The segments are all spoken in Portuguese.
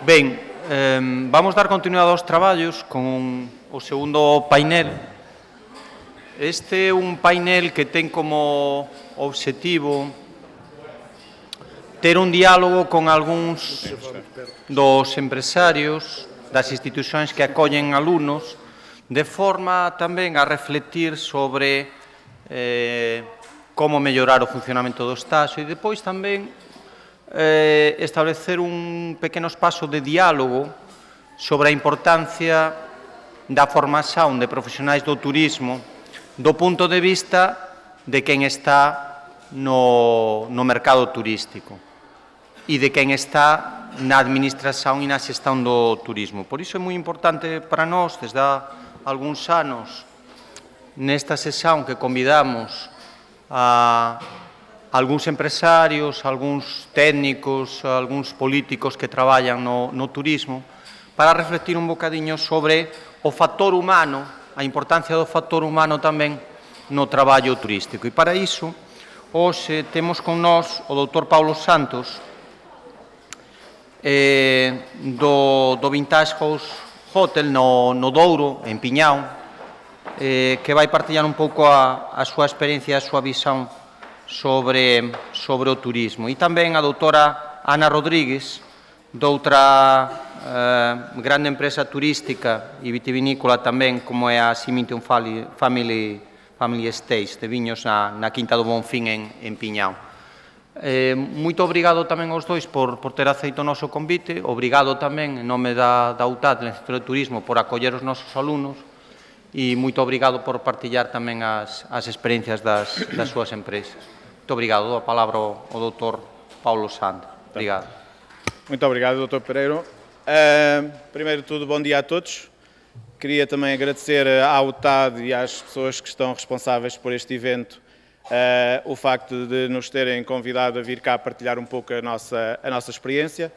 Ben, vamos dar continuidade aos traballos con o segundo painel. Este é un painel que ten como obxectivo ter un diálogo con algúns dos empresarios das institucións que acollen alumnos, de forma tamén a refletir sobre como mellorar o funcionamento do Estado e depois tamén establecer un pequeno espazo de diálogo sobre a importancia da formación de profesionais do turismo do punto de vista de quen está no mercado turístico e de quen está na administración e na xestão do turismo. Por iso é moi importante para nós, desde há algúns anos, nesta sesión que convidamos a algúns empresarios, algúns técnicos, algúns políticos que traballan no turismo, para reflectir un bocadiño sobre o factor humano, a importancia do factor humano tamén no traballo turístico. E para iso, hoxe temos con nós o Dr. Paulo Santos, do Vintage House Hotel no Douro, en Piñao, que vai partillar un pouco a súa experiencia, a súa visión sobre o turismo. E tamén a doutora Ana Rodríguez, doutra grande empresa turística e vitivinícola tamén, como é a Symington Family Estates, de viños na Quinta do Bonfín en Piñao. Moito obrigado tamén aos dois por ter aceito o noso convite, obrigado tamén en nome da UTAD, do Instituto de Turismo, por acoller os nosos alumnos, e moito obrigado por partillar tamén as experiencias das súas empresas. Muito obrigado. A palavra ao Dr. Paulo Santos. Obrigado. Muito obrigado, Dr. Pereiro. Primeiro de tudo, bom dia a todos. Queria também agradecer à UTAD e às pessoas que estão responsáveis por este evento o facto de nos terem convidado a vir cá partilhar um pouco a nossa experiência.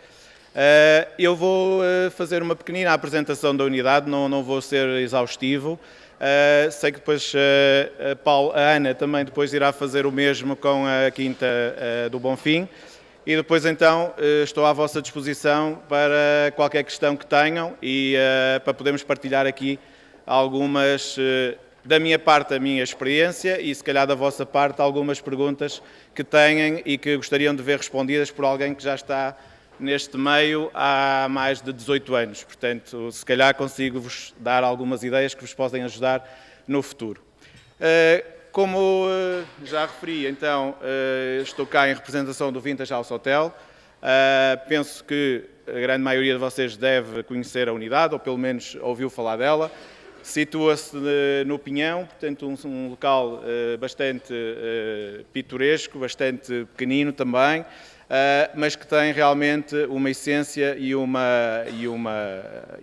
Eu vou fazer uma pequenina apresentação da unidade, não vou ser exaustivo. Sei que depois a Ana também depois irá fazer o mesmo com a Quinta do Bonfim e depois então estou à vossa disposição para qualquer questão que tenham e para podermos partilhar aqui algumas, da minha parte, a minha experiência e se calhar da vossa parte algumas perguntas que tenham e que gostariam de ver respondidas por alguém que já está neste meio há mais de 18 anos. Portanto, se calhar consigo-vos dar algumas ideias que vos podem ajudar no futuro. Como já referi, então, estou cá em representação do Vintage House Hotel. Penso que a grande maioria de vocês deve conhecer a unidade, ou pelo menos ouviu falar dela. Situa-se no Pinhão, portanto um local bastante pitoresco, bastante pequenino também, mas que tem realmente uma essência e uma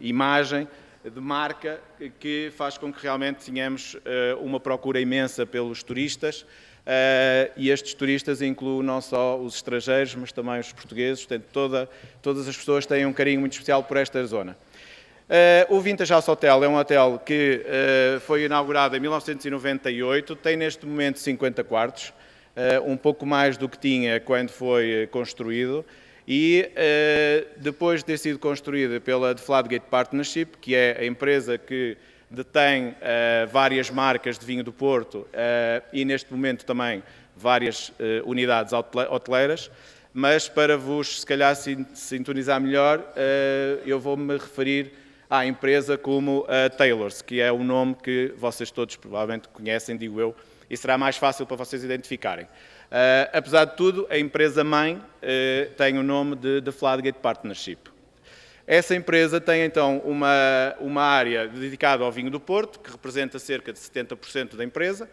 imagem de marca que faz com que realmente tenhamos uma procura imensa pelos turistas e estes turistas incluem não só os estrangeiros, mas também os portugueses, portanto todas as pessoas têm um carinho muito especial por esta zona. O Vintage House Hotel é um hotel que foi inaugurado em 1998, tem neste momento 50 quartos, um pouco mais do que tinha quando foi construído e depois de ter sido construído pela The Fladgate Partnership, que é a empresa que detém várias marcas de vinho do Porto e neste momento também várias unidades hoteleiras, mas para vos se calhar sintonizar melhor eu vou-me referir à empresa como a Taylors, que é o nome que vocês todos provavelmente conhecem, digo eu, e será mais fácil para vocês identificarem. Apesar de tudo, a empresa-mãe tem o nome de The Fladgate Partnership. Essa empresa tem então uma área dedicada ao vinho do Porto, que representa cerca de 70% da empresa,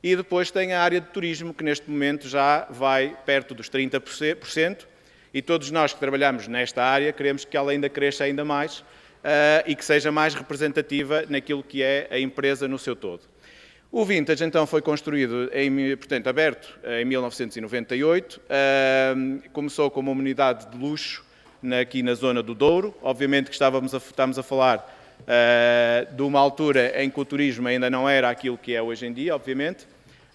e depois tem a área de turismo, que neste momento já vai perto dos 30%, e todos nós que trabalhamos nesta área queremos que ela ainda cresça ainda mais, e que seja mais representativa naquilo que é a empresa no seu todo. O Vintage, então, foi construído, portanto, aberto em 1998, começou como uma unidade de luxo aqui na zona do Douro. Obviamente que estamos a falar de uma altura em que o turismo ainda não era aquilo que é hoje em dia, obviamente,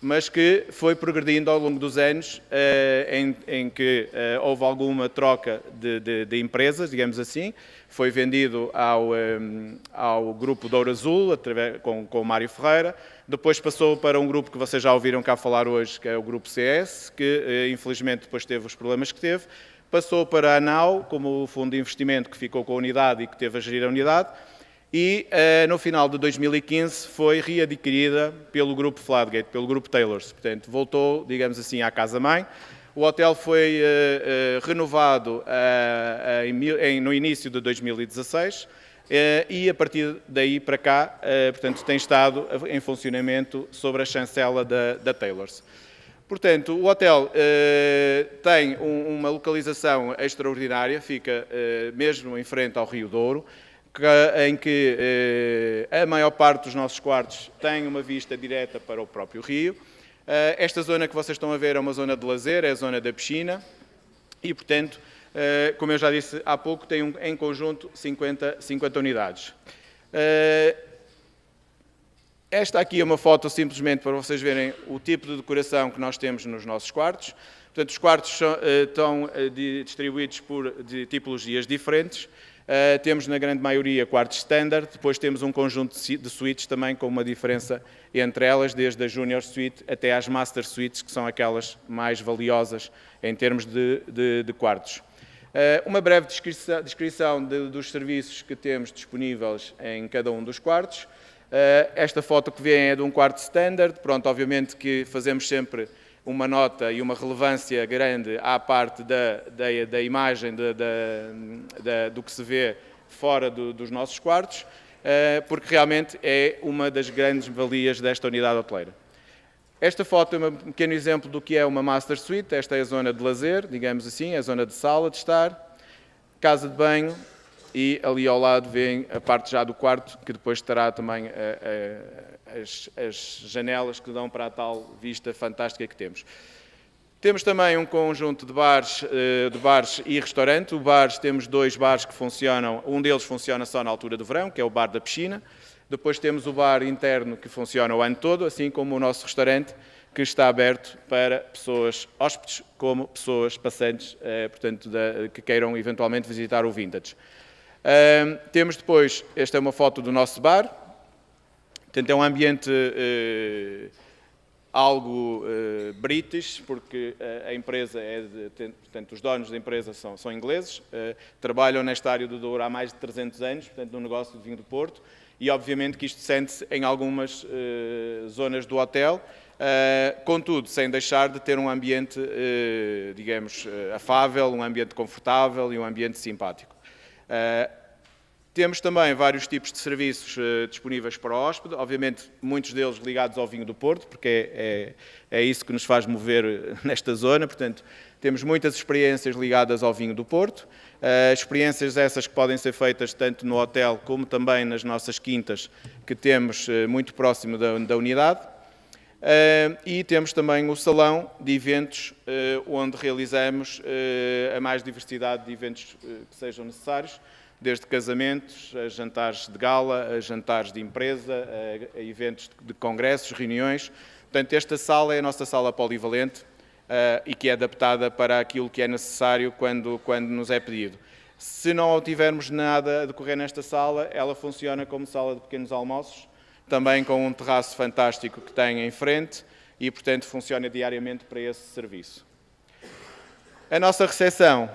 mas que foi progredindo ao longo dos anos, em que houve alguma troca de empresas, digamos assim. Foi vendido ao grupo Douro Azul, com o Mário Ferreira. Depois passou para um grupo que vocês já ouviram cá falar hoje, que é o grupo CS, que infelizmente depois teve os problemas que teve. Passou para a ANAU, como o fundo de investimento que ficou com a unidade e que teve a gerir a unidade. E no final de 2015 foi readquirida pelo grupo Fladgate, pelo grupo Taylors. Portanto, voltou, digamos assim, à casa-mãe. O hotel foi renovado no início de 2016 e a partir daí para cá, portanto, tem estado em funcionamento sobre a chancela da Taylors. Portanto, o hotel tem uma localização extraordinária, fica mesmo em frente ao Rio Douro, em que a maior parte dos nossos quartos tem uma vista direta para o próprio rio. Esta zona que vocês estão a ver é uma zona de lazer, é a zona da piscina e, portanto, como eu já disse há pouco, tem em conjunto 50 unidades. Esta aqui é uma foto simplesmente para vocês verem o tipo de decoração que nós temos nos nossos quartos. Portanto, os quartos estão distribuídos por tipologias diferentes. Temos na grande maioria quartos standard, depois temos um conjunto de suítes também com uma diferença entre elas, desde a Junior Suite até às Master Suites, que são aquelas mais valiosas em termos de quartos. Uma breve descrição dos serviços que temos disponíveis em cada um dos quartos. Esta foto que vêem é de um quarto standard. Pronto, obviamente que fazemos sempre uma nota e uma relevância grande à parte da imagem do que se vê fora dos nossos quartos, porque realmente é uma das grandes valias desta unidade hoteleira. Esta foto é um pequeno exemplo do que é uma Master Suite. Esta é a zona de lazer, digamos assim, a zona de sala de estar, casa de banho e ali ao lado vem a parte já do quarto, que depois terá também as janelas que dão para a tal vista fantástica que temos. Temos também um conjunto de bares e restaurante. O bares, temos 2 bares que funcionam, um deles funciona só na altura do verão, que é o bar da piscina. Depois temos o bar interno que funciona o ano todo, assim como o nosso restaurante, que está aberto para pessoas hóspedes, como pessoas passantes, portanto, que queiram eventualmente visitar o Vintage. Temos depois, esta é uma foto do nosso bar, portanto é um ambiente algo british, porque a empresa portanto os donos da empresa são ingleses, trabalham nesta área do Douro há mais de 300 anos, portanto no negócio de vinho do Porto, e obviamente que isto sente-se em algumas zonas do hotel, contudo, sem deixar de ter um ambiente, digamos, afável, um ambiente confortável e um ambiente simpático. Temos também vários tipos de serviços disponíveis para o hóspede, obviamente muitos deles ligados ao vinho do Porto, porque é isso que nos faz mover nesta zona, portanto temos muitas experiências ligadas ao vinho do Porto, experiências essas que podem ser feitas tanto no hotel como também nas nossas quintas que temos muito próximo da unidade. E temos também o salão de eventos, onde realizamos a mais diversidade de eventos que sejam necessários, desde casamentos, a jantares de gala, a jantares de empresa, a eventos de congressos, reuniões. Portanto, esta sala é a nossa sala polivalente e que é adaptada para aquilo que é necessário quando nos é pedido. Se não tivermos nada a decorrer nesta sala, ela funciona como sala de pequenos almoços, também com um terraço fantástico que tem em frente e, portanto, funciona diariamente para esse serviço. A nossa recepção,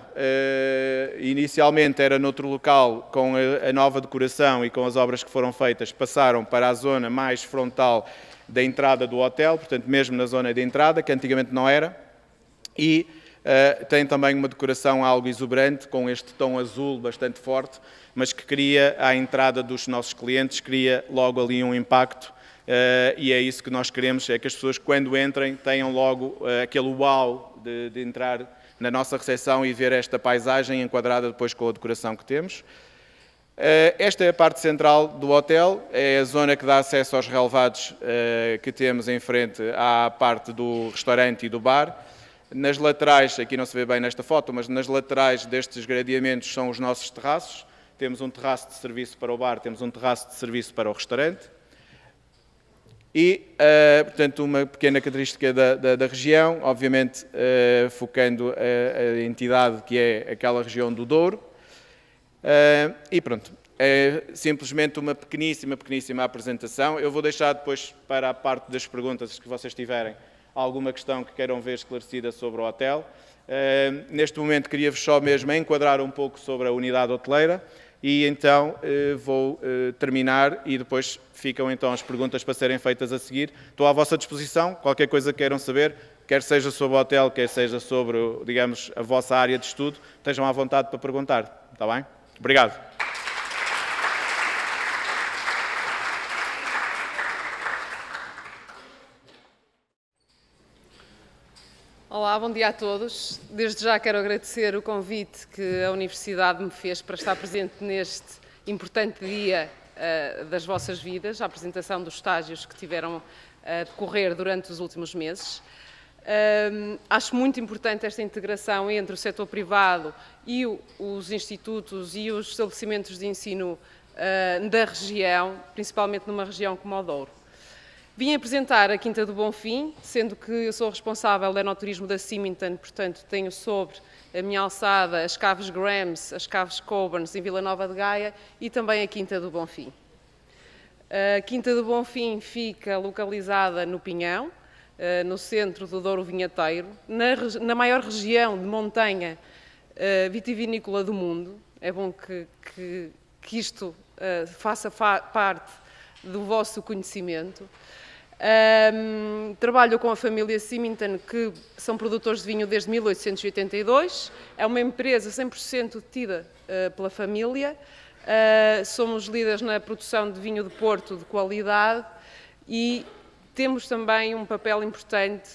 inicialmente era noutro local, com a nova decoração e com as obras que foram feitas, passaram para a zona mais frontal da entrada do hotel, portanto, mesmo na zona de entrada, que antigamente não era, e tem também uma decoração algo exuberante, com este tom azul bastante forte, mas que cria, à entrada dos nossos clientes, cria logo ali um impacto, e é isso que nós queremos, é que as pessoas, quando entrem, tenham logo aquele uau de entrar na nossa recepção e ver esta paisagem enquadrada depois com a decoração que temos. Esta é a parte central do hotel, é a zona que dá acesso aos relevados que temos em frente à parte do restaurante e do bar. Nas laterais, aqui não se vê bem nesta foto, mas nas laterais destes gradeamentos são os nossos terraços. Temos um terraço de serviço para o bar, temos um terraço de serviço para o restaurante. E, portanto, uma pequena característica da região, obviamente focando a entidade que é aquela região do Douro. E pronto, é simplesmente uma pequeníssima apresentação. Eu vou deixar depois para a parte das perguntas que vocês tiverem alguma questão que queiram ver esclarecida sobre o hotel. Neste momento queria-vos só mesmo enquadrar um pouco sobre a unidade hoteleira e então vou terminar e depois ficam então as perguntas para serem feitas a seguir. Estou à vossa disposição, qualquer coisa que queiram saber, quer seja sobre o hotel, quer seja sobre, digamos, a vossa área de estudo, estejam à vontade para perguntar, está bem? Obrigado. Olá, bom dia a todos. Desde já quero agradecer o convite que a Universidade me fez para estar presente neste importante dia das vossas vidas, a apresentação dos estágios que tiveram a decorrer durante os últimos meses. Acho muito importante esta integração entre o setor privado e os institutos e os estabelecimentos de ensino da região, principalmente numa região como o Douro. Vim apresentar a Quinta do Bonfim, sendo que eu sou responsável do enoturismo da Symington, portanto tenho sobre a minha alçada as Caves Grams, as Caves Coburns em Vila Nova de Gaia e também a Quinta do Bonfim. A Quinta do Bonfim fica localizada no Pinhão, no centro do Douro Vinheteiro, na maior região de montanha vitivinícola do mundo. É bom que isto faça parte do vosso conhecimento. Trabalho com a família Symington, que são produtores de vinho desde 1882. É uma empresa 100% detida pela família. Somos líderes na produção de vinho de Porto de qualidade e temos também um papel importante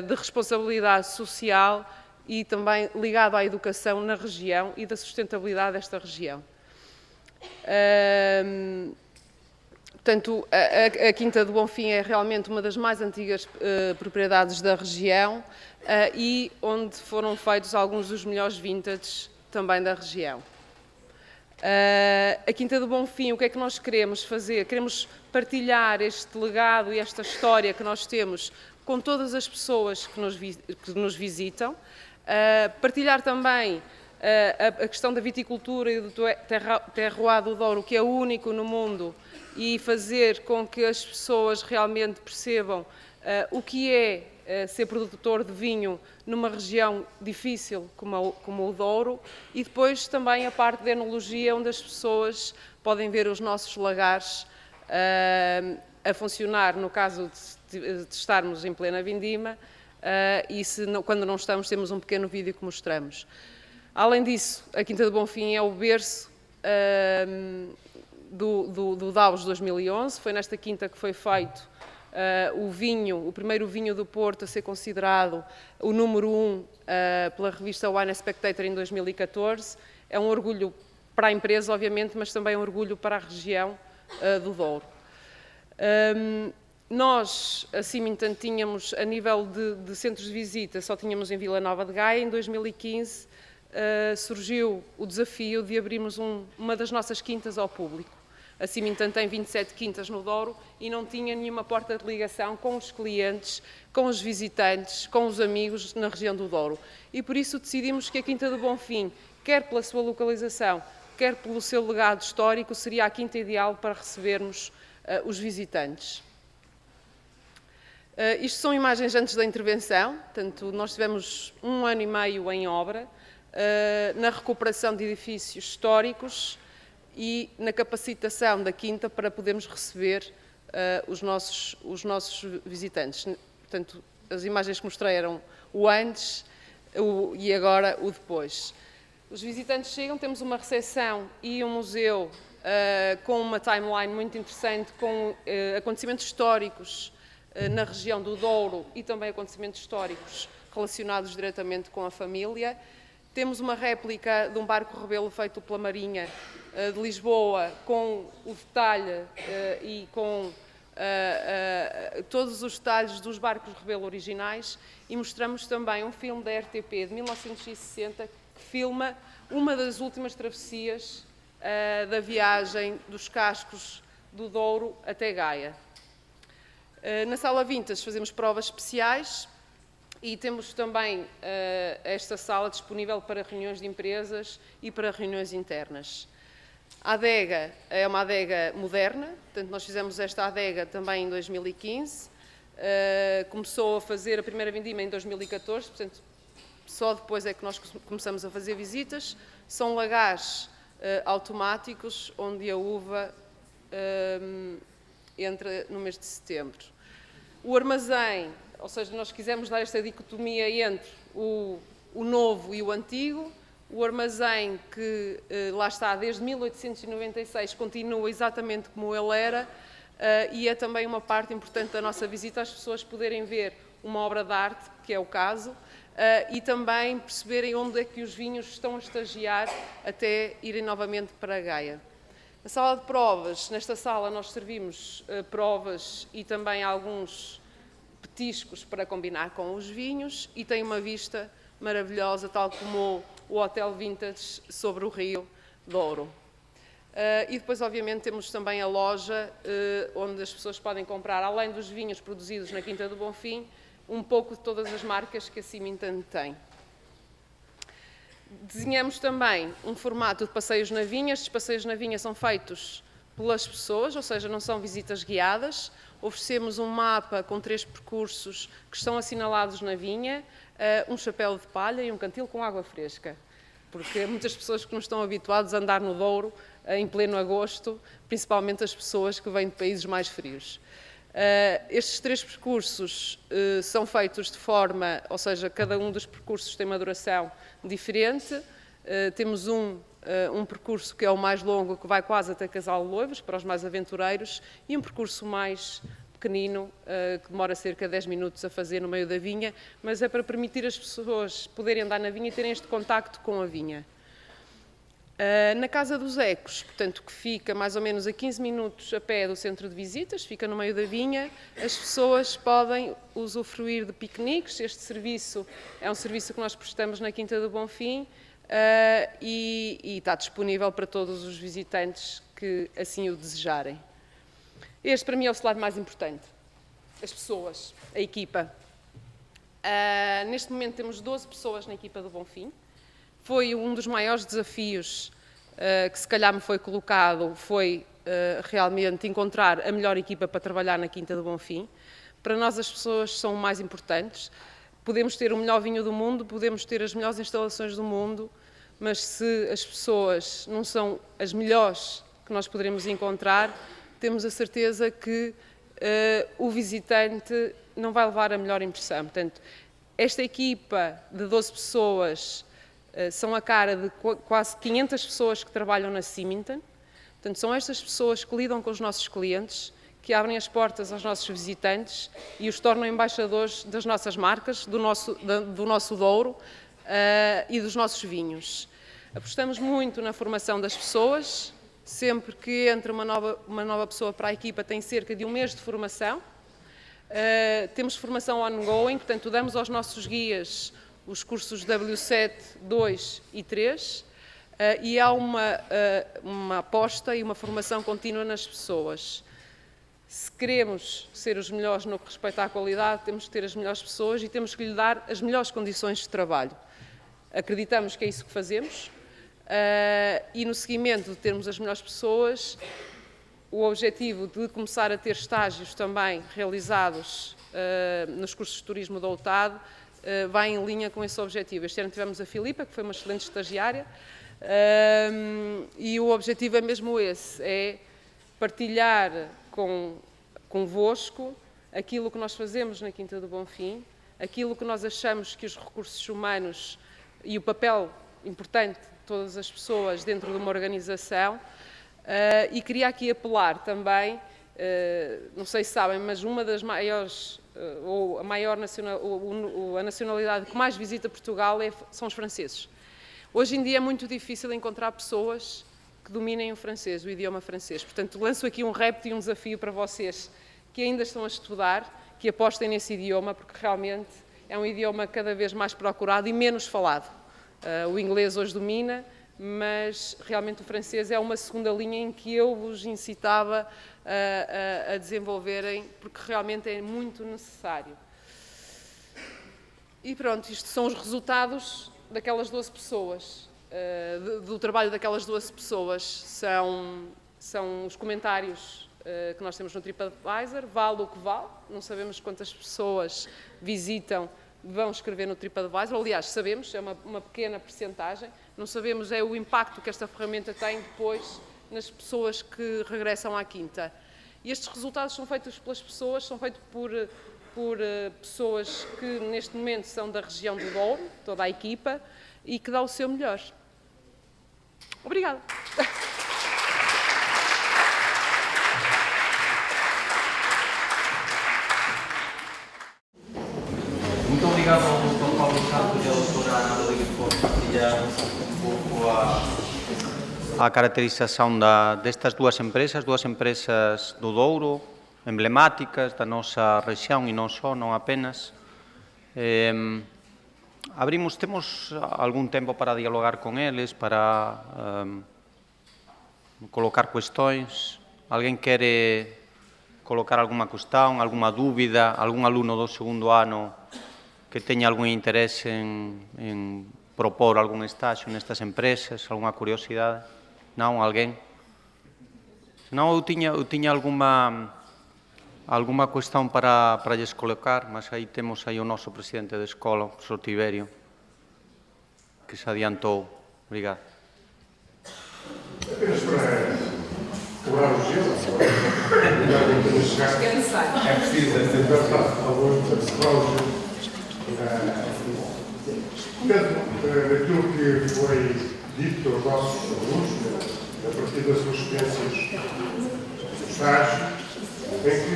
de responsabilidade social e também ligado à educação na região e da sustentabilidade desta região. Portanto, a Quinta do Bonfim é realmente uma das mais antigas propriedades da região e onde foram feitos alguns dos melhores vintages também da região. A Quinta do Bonfim, o que é que nós queremos fazer? Queremos partilhar este legado e esta história que nós temos com todas as pessoas que nos visitam, partilhar também a questão da viticultura e do terroir do Douro, que é único no mundo, e fazer com que as pessoas realmente percebam o que é ser produtor de vinho numa região difícil como o Douro, e depois também a parte da enologia, onde as pessoas podem ver os nossos lagares a funcionar no caso de estarmos em plena vindima, e quando não estamos temos um pequeno vídeo que mostramos. Além disso, a Quinta do Bonfim é o berço do DAOS 2011. Foi nesta quinta que foi feito o primeiro vinho do Porto a ser considerado o número 1 pela revista Wine Spectator em 2014. É um orgulho para a empresa, obviamente, mas também um orgulho para a região do Douro. Nós, a Symington, tínhamos, a nível de centros de visita, só tínhamos em Vila Nova de Gaia. Em 2015 surgiu o desafio de abrirmos uma das nossas quintas ao público. A Symington tem 27 quintas no Douro e não tinha nenhuma porta de ligação com os clientes, com os visitantes, com os amigos na região do Douro. E por isso decidimos que a Quinta do Bonfim, quer pela sua localização, quer pelo seu legado histórico, seria a quinta ideal para recebermos os visitantes. Isto são imagens antes da intervenção, portanto, nós tivemos 1 ano e meio em obra, na recuperação de edifícios históricos e na capacitação da quinta para podermos receber os nossos visitantes. Portanto, as imagens que mostrei eram o antes e agora o depois. Os visitantes chegam, temos uma recepção e um museu com uma timeline muito interessante, com acontecimentos históricos na região do Douro e também acontecimentos históricos relacionados diretamente com a família. Temos uma réplica de um barco rebelo feito pela Marinha de Lisboa, com o detalhe e com todos os detalhes dos barcos rebelo originais, e mostramos também um filme da RTP de 1960 que filma uma das últimas travessias da viagem dos cascos do Douro até Gaia. Na sala Vintage fazemos provas especiais e temos também esta sala disponível para reuniões de empresas e para reuniões internas. A adega é uma adega moderna, portanto nós fizemos esta adega também em 2015, começou a fazer a primeira vindima em 2014, portanto só depois é que nós começamos a fazer visitas. São lagares automáticos onde a uva entra no mês de setembro. O armazém, ou seja, nós quisemos dar esta dicotomia entre o novo e o antigo. O armazém que lá está desde 1896 continua exatamente como ele era e é também uma parte importante da nossa visita, as pessoas poderem ver uma obra de arte, que é o caso, e também perceberem onde é que os vinhos estão a estagiar até irem novamente para a Gaia. A sala de provas, nesta sala nós servimos provas e também alguns petiscos para combinar com os vinhos e tem uma vista maravilhosa, tal como o Hotel Vintage sobre o Rio Douro. E depois, obviamente, temos também a loja onde as pessoas podem comprar, além dos vinhos produzidos na Quinta do Bonfim, um pouco de todas as marcas que a Symington tem. Desenhamos também um formato de passeios na vinha. Estes passeios na vinha são feitos pelas pessoas, ou seja, não são visitas guiadas. Oferecemos um mapa com 3 percursos que estão assinalados na vinha, um chapéu de palha e um cantil com água fresca, porque muitas pessoas que não estão habituadas a andar no Douro em pleno agosto, principalmente as pessoas que vêm de países mais frios. Estes 3 percursos são feitos de forma, ou seja, cada um dos percursos tem uma duração diferente. Temos um percurso que é o mais longo, que vai quase até Casal de Loivos, para os mais aventureiros, e um percurso mais pequenino, que demora cerca de 10 minutos a fazer no meio da vinha, mas é para permitir as pessoas poderem andar na vinha e terem este contacto com a vinha. Na Casa dos Ecos, portanto, que fica mais ou menos a 15 minutos a pé do centro de visitas, fica no meio da vinha, as pessoas podem usufruir de piqueniques. Este serviço é um serviço que nós prestamos na Quinta do Bonfim e está disponível para todos os visitantes que assim o desejarem. Este, para mim, é o slide mais importante. As pessoas, a equipa. Neste momento temos 12 pessoas na equipa do Bonfim. Foi um dos maiores desafios que se calhar me foi colocado, foi realmente encontrar a melhor equipa para trabalhar na Quinta do Bonfim. Para nós as pessoas são o mais importantes. Podemos ter o melhor vinho do mundo, podemos ter as melhores instalações do mundo, mas se as pessoas não são as melhores que nós poderemos encontrar, temos a certeza que o visitante não vai levar a melhor impressão. Portanto, esta equipa de 12 pessoas são a cara de quase 500 pessoas que trabalham na Symington. Portanto, são estas pessoas que lidam com os nossos clientes, que abrem as portas aos nossos visitantes e os tornam embaixadores das nossas marcas, do nosso Douro e dos nossos vinhos. Apostamos muito na formação das pessoas. Sempre que entra uma nova pessoa para a equipa, tem cerca de 1 mês de formação. Temos formação ongoing, portanto, damos aos nossos guias os cursos W7, 2 e 3, e há uma aposta e uma formação contínua nas pessoas. Se queremos ser os melhores no que respeita à qualidade, temos que ter as melhores pessoas e temos que lhe dar as melhores condições de trabalho. Acreditamos que é isso que fazemos. E no seguimento de termos as melhores pessoas, o objetivo de começar a ter estágios também realizados nos cursos de turismo do OUTAD vai em linha com esse objetivo. Este ano tivemos a Filipa, que foi uma excelente estagiária, e o objetivo é mesmo esse, é partilhar convosco aquilo que nós fazemos na Quinta do Bonfim, aquilo que nós achamos que os recursos humanos e o papel importante de todas as pessoas dentro de uma organização, e queria aqui apelar também, não sei se sabem, mas uma das maiores, ou a nacionalidade que mais visita Portugal são os franceses. Hoje em dia é muito difícil encontrar pessoas que dominem o francês, o idioma francês. Portanto, lanço aqui um repto e um desafio para vocês que ainda estão a estudar, que apostem nesse idioma, porque realmente é um idioma cada vez mais procurado e menos falado. O inglês hoje domina, mas realmente o francês é uma segunda linha em que eu vos incitava a desenvolverem, porque realmente é muito necessário. E pronto, isto são os resultados daquelas 12 pessoas, do trabalho daquelas 12 pessoas. São os comentários que nós temos no TripAdvisor, vale o que vale, não sabemos quantas pessoas visitam, vão escrever no TripAdvisor, aliás, sabemos, é uma pequena percentagem, não sabemos é o impacto que esta ferramenta tem depois nas pessoas que regressam à quinta. E estes resultados são feitos pelas pessoas, são feitos por pessoas que neste momento são da região do Douro, toda a equipa, e que dá o seu melhor. Obrigada. Muito obrigado ao Dr. Paulo Santos e à doutora Ana Rodrigues por partilhar um pouco a caracterização destas duas empresas do Douro, emblemáticas da nosa rexión e non só, non apenas. Temos algún tempo para dialogar con eles, para colocar cuestións. Alguén quere colocar algunha cuestión, algunha dúbida, algún alumno do segundo ano que teña algún interés en propor algún estaxo nestas empresas, algunha curiosidade? Non? Alguén? Non, eu tiña algunha cuestión para lles colocar, mas aí temos aí o noso presidente de escola, o profesor Tiberio, que se adiantou. Obrigado. Apenas para quebrar o gelo, é preciso tentar quebrar o gelo. Portanto, naquilo que foi dito aos nossos alunos, a partir das suas experiências de estágio, em que,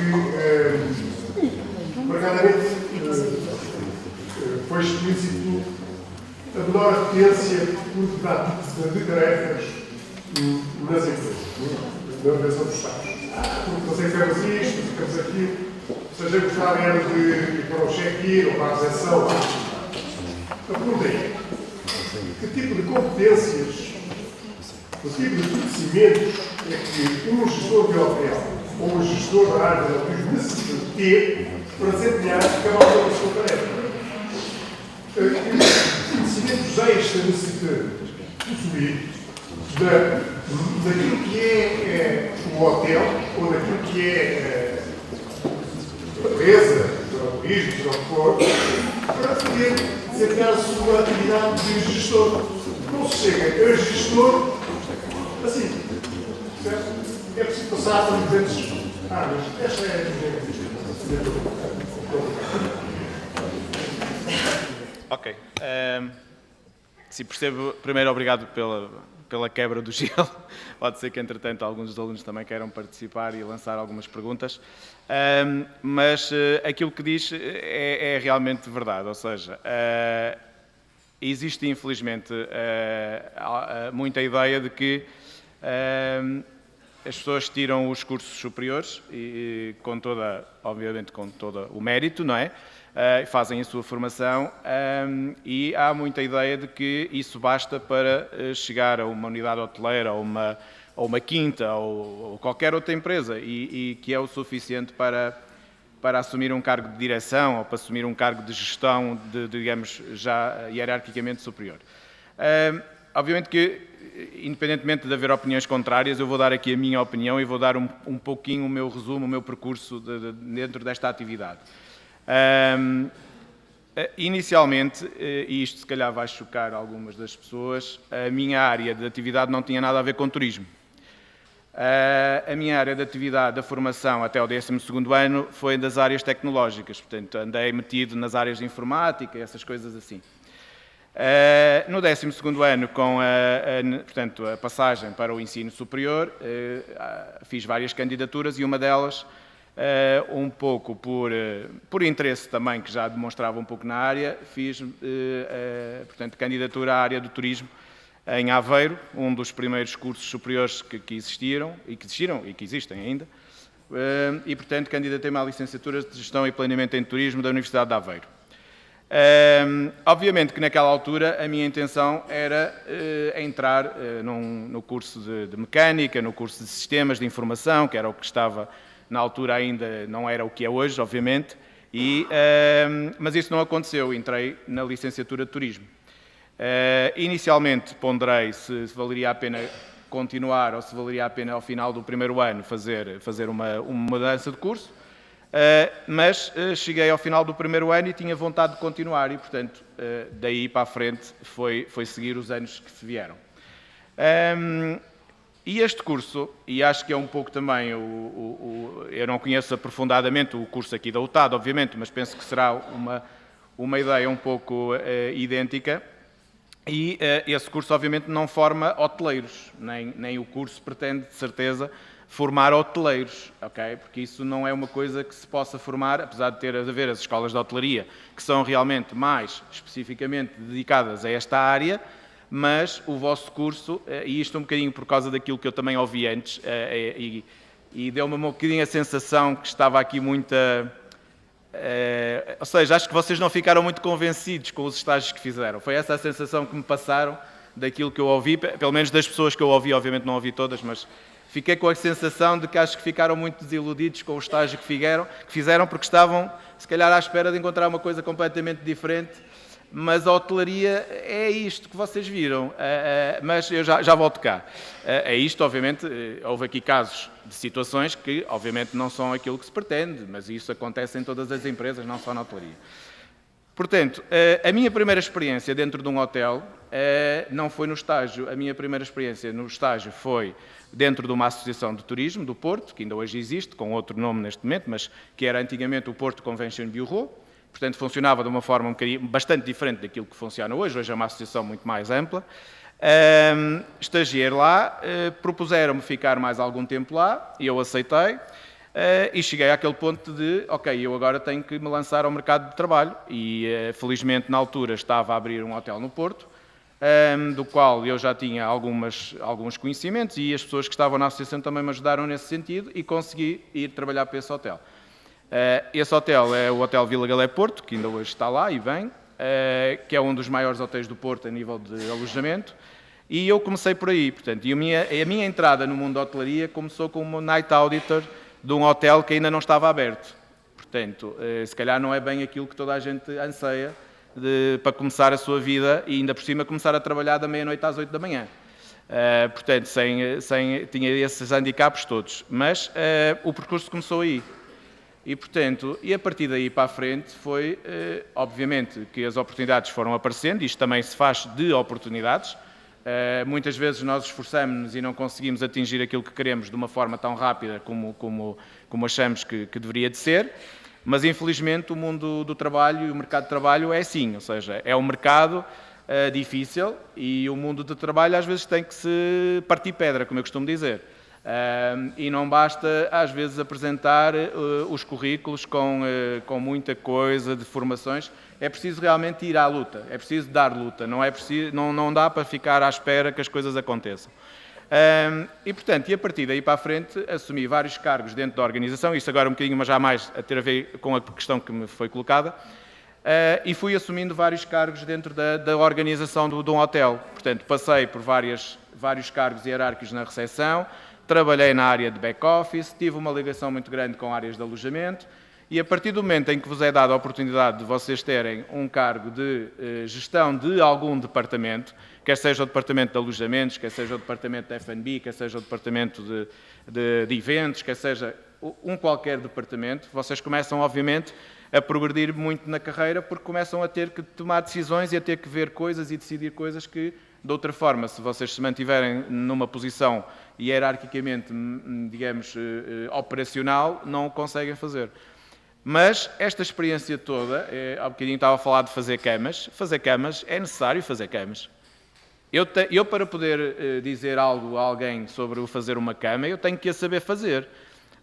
marcadamente, foi explícito a menor apetência por dar de tarefas nas empresas, na organização dos estágios. Porque nós ficamos isto, ficamos aquilo, seja gostar era de ir para o check-in ou para a recepção. A pergunta é, que tipo de competências, que tipo de conhecimentos é que um gestor de hotel ou um gestor da área de hotéis necessita ter para desempenhar cada uma da sua tarefa? Que conhecimentos extra necessita possuir daquilo que é o hotel ou daquilo que é a beleza, o turismo, o que for, para poder desempenhar a sua atividade de gestor. Não se chega a gestor assim, certo? É preciso passar por diferentes áreas. Esta é a minha Ok. Se percebo, primeiro obrigado pela quebra do gelo. Pode ser que, entretanto, alguns dos alunos também queiram participar e lançar algumas perguntas. Mas aquilo que diz é realmente verdade. Ou seja, existe, infelizmente, muita ideia de que as pessoas tiram os cursos superiores, e obviamente com todo o mérito, não é? Fazem a sua formação e há muita ideia de que isso basta para chegar a uma unidade hoteleira ou uma quinta ou qualquer outra empresa e que é o suficiente para assumir um cargo de direção ou para assumir um cargo de gestão, digamos, já hierarquicamente superior. Obviamente que, independentemente de haver opiniões contrárias, eu vou dar aqui a minha opinião e vou dar um pouquinho o meu resumo, o meu percurso dentro desta atividade. Inicialmente, e isto se calhar vai chocar algumas das pessoas, a minha área de atividade não tinha nada a ver com turismo. A minha área de atividade da formação até o 12º ano foi das áreas tecnológicas, portanto andei metido nas áreas de informática, essas coisas assim. No 12º ano, com portanto, a passagem para o ensino superior, fiz várias candidaturas e uma delas, um pouco por interesse também, que já demonstrava um pouco na área, fiz, portanto, candidatura à área do turismo em Aveiro, um dos primeiros cursos superiores que existiram e que existem ainda, e, portanto, candidatei-me à licenciatura de Gestão e Planeamento em Turismo da Universidade de Aveiro. Obviamente que naquela altura a minha intenção era entrar no curso de mecânica, no curso de sistemas de informação, que era o que estava na altura, ainda não era o que é hoje, obviamente, mas isso não aconteceu, entrei na licenciatura de turismo. Inicialmente ponderei se valeria a pena continuar ou se valeria a pena ao final do primeiro ano fazer uma mudança de curso, mas cheguei ao final do primeiro ano e tinha vontade de continuar e, portanto, daí para a frente foi seguir os anos que se vieram. E este curso, e acho que é um pouco também, eu não conheço aprofundadamente o curso aqui da UTAD, obviamente, mas penso que será uma ideia um pouco idêntica. E esse curso, obviamente, não forma hoteleiros, nem o curso pretende, de certeza, formar hoteleiros, ok? Porque isso não é uma coisa que se possa formar, apesar de haver as escolas de hotelaria, que são realmente mais especificamente dedicadas a esta área, mas o vosso curso, e isto um bocadinho por causa daquilo que eu também ouvi antes, e deu-me um bocadinho a sensação que estava aqui muita... ou seja, acho que vocês não ficaram muito convencidos com os estágios que fizeram. Foi essa a sensação que me passaram daquilo que eu ouvi, pelo menos das pessoas que eu ouvi, obviamente não ouvi todas, mas fiquei com a sensação de que acho que ficaram muito desiludidos com o estágio que fizeram porque estavam, se calhar, à espera de encontrar uma coisa completamente diferente, mas a hotelaria é isto que vocês viram, mas eu já volto cá. É isto, obviamente, houve aqui casos de situações que, obviamente, não são aquilo que se pretende, mas isso acontece em todas as empresas, não só na hotelaria. Portanto, a minha primeira experiência dentro de um hotel não foi no estágio. A minha primeira experiência no estágio foi dentro de uma associação de turismo do Porto, que ainda hoje existe, com outro nome neste momento, mas que era antigamente o Porto Convention Bureau. Portanto, funcionava de uma forma bastante diferente daquilo que funciona hoje. Hoje é uma associação muito mais ampla. Estagiei lá, propuseram-me ficar mais algum tempo lá, e eu aceitei. E cheguei àquele ponto de, ok, eu agora tenho que me lançar ao mercado de trabalho. E, felizmente, na altura, estava a abrir um hotel no Porto, do qual eu já tinha alguns conhecimentos, e as pessoas que estavam na associação também me ajudaram nesse sentido, e consegui ir trabalhar para esse hotel. Esse hotel é o Hotel Vila Galé Porto, que ainda hoje está lá e bem, que é um dos maiores hotéis do Porto a nível de alojamento, e eu comecei por aí. Portanto, e a minha entrada no mundo da hotelaria começou como night auditor de um hotel que ainda não estava aberto. Portanto, se calhar não é bem aquilo que toda a gente anseia para começar a sua vida e ainda por cima começar a trabalhar da meia-noite às 8 da manhã. Portanto, tinha esses handicaps todos. Mas o percurso começou aí. E, portanto, a partir daí para a frente foi, obviamente, que as oportunidades foram aparecendo, isto também se faz de oportunidades. Muitas vezes nós esforçamos-nos e não conseguimos atingir aquilo que queremos de uma forma tão rápida como achamos que deveria de ser, mas infelizmente o mundo do trabalho e o mercado de trabalho é assim, ou seja, é um mercado difícil e o mundo do trabalho às vezes tem que se partir pedra, como eu costumo dizer. E não basta, às vezes, apresentar os currículos com muita coisa de formações. É preciso realmente ir à luta, é preciso dar luta, não dá para ficar à espera que as coisas aconteçam. E, portanto, a partir daí para a frente, assumi vários cargos dentro da organização, isto agora um bocadinho, mas já mais a ter a ver com a questão que me foi colocada, e fui assumindo vários cargos dentro da organização de um hotel. Portanto, passei por vários cargos hierárquicos na recepção, trabalhei na área de back-office, tive uma ligação muito grande com áreas de alojamento e a partir do momento em que vos é dada a oportunidade de vocês terem um cargo de gestão de algum departamento, quer seja o departamento de alojamentos, quer seja o departamento de F&B, quer seja o departamento de eventos, quer seja um qualquer departamento, vocês começam, obviamente, a progredir muito na carreira porque começam a ter que tomar decisões e a ter que ver coisas e decidir coisas que, de outra forma, se vocês se mantiverem numa posição hierarquicamente, digamos, operacional, não o conseguem fazer. Mas esta experiência toda, há bocadinho estava a falar de fazer camas é necessário fazer camas. Eu para poder dizer algo a alguém sobre o fazer uma cama, eu tenho que a saber fazer.